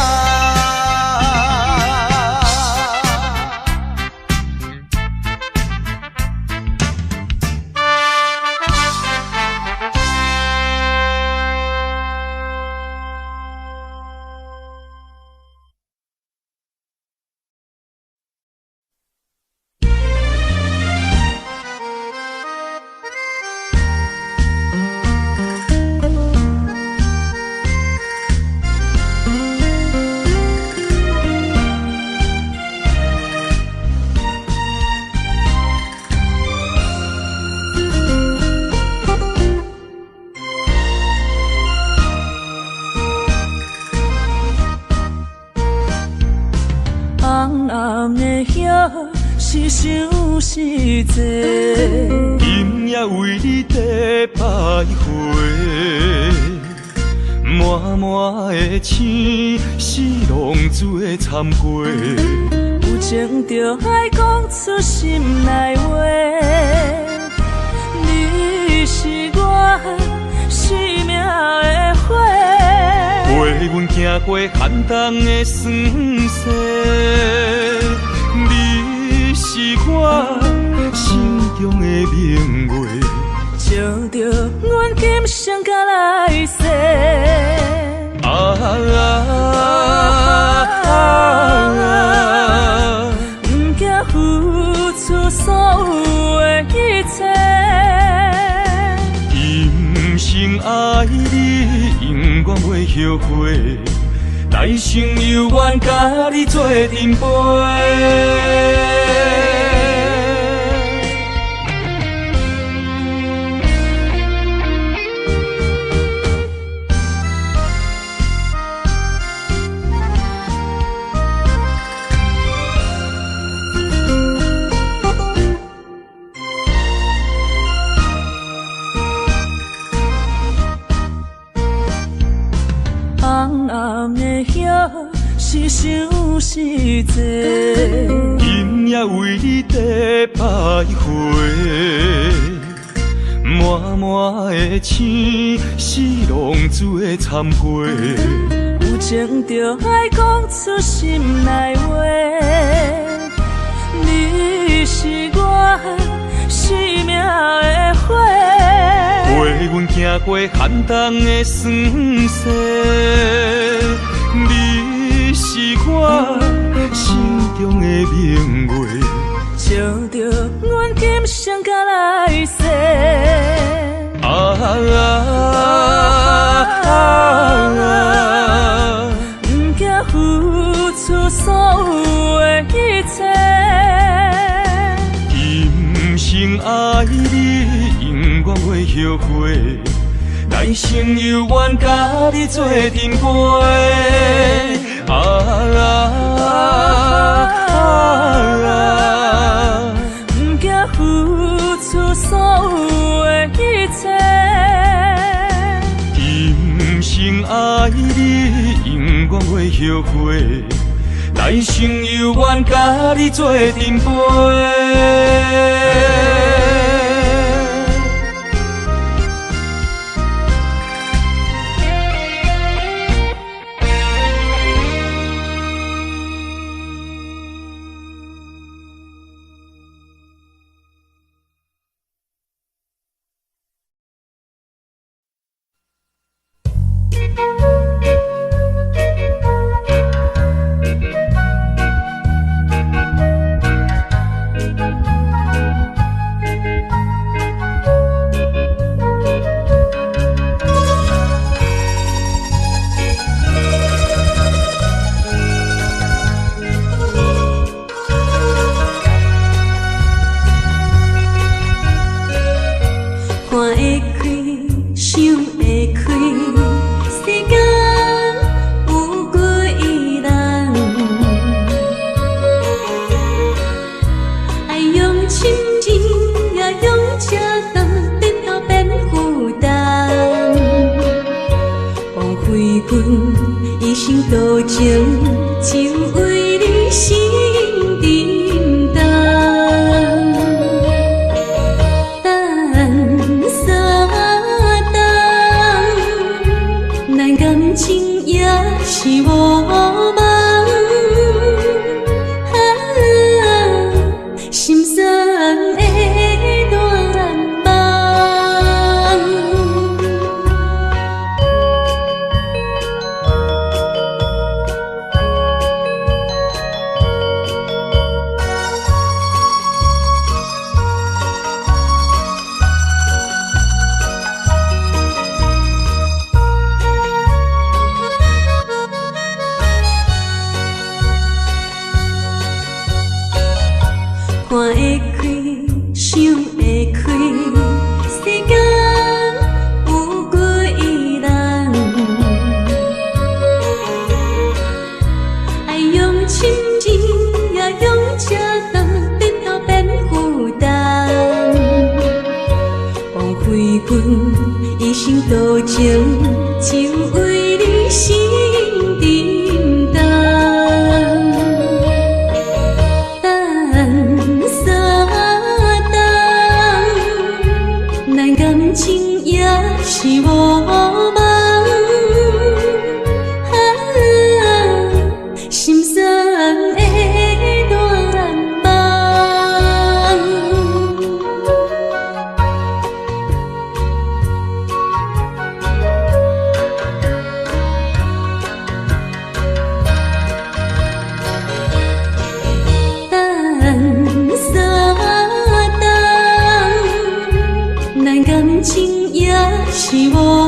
是想是坐，今夜为你在徘徊，满满的青是浪做参过，有情就爱讲出心内话，你是我生命的花，陪阮行过寒冬的酸涩。是我心中的明月，照着阮今生甲来世。不惊付出所有的一切，今生爱你，永远袂后悔。来生有缘，甲你做阵陪。是想是坐，今夜为你在徘徊，满满的青是浪做参陪，有情就爱讲出心内话，你是我生命的花。听过寒冬的酸涩，你是我心中的明月，照着阮今生甲来世。不惊付出所有的一切，今生爱你，永远袂后悔。来生有缘甲你做阵陪。不惊付出所有的一切。今生爱你，永远袂后悔。来生有缘甲你做阵陪。情也是我。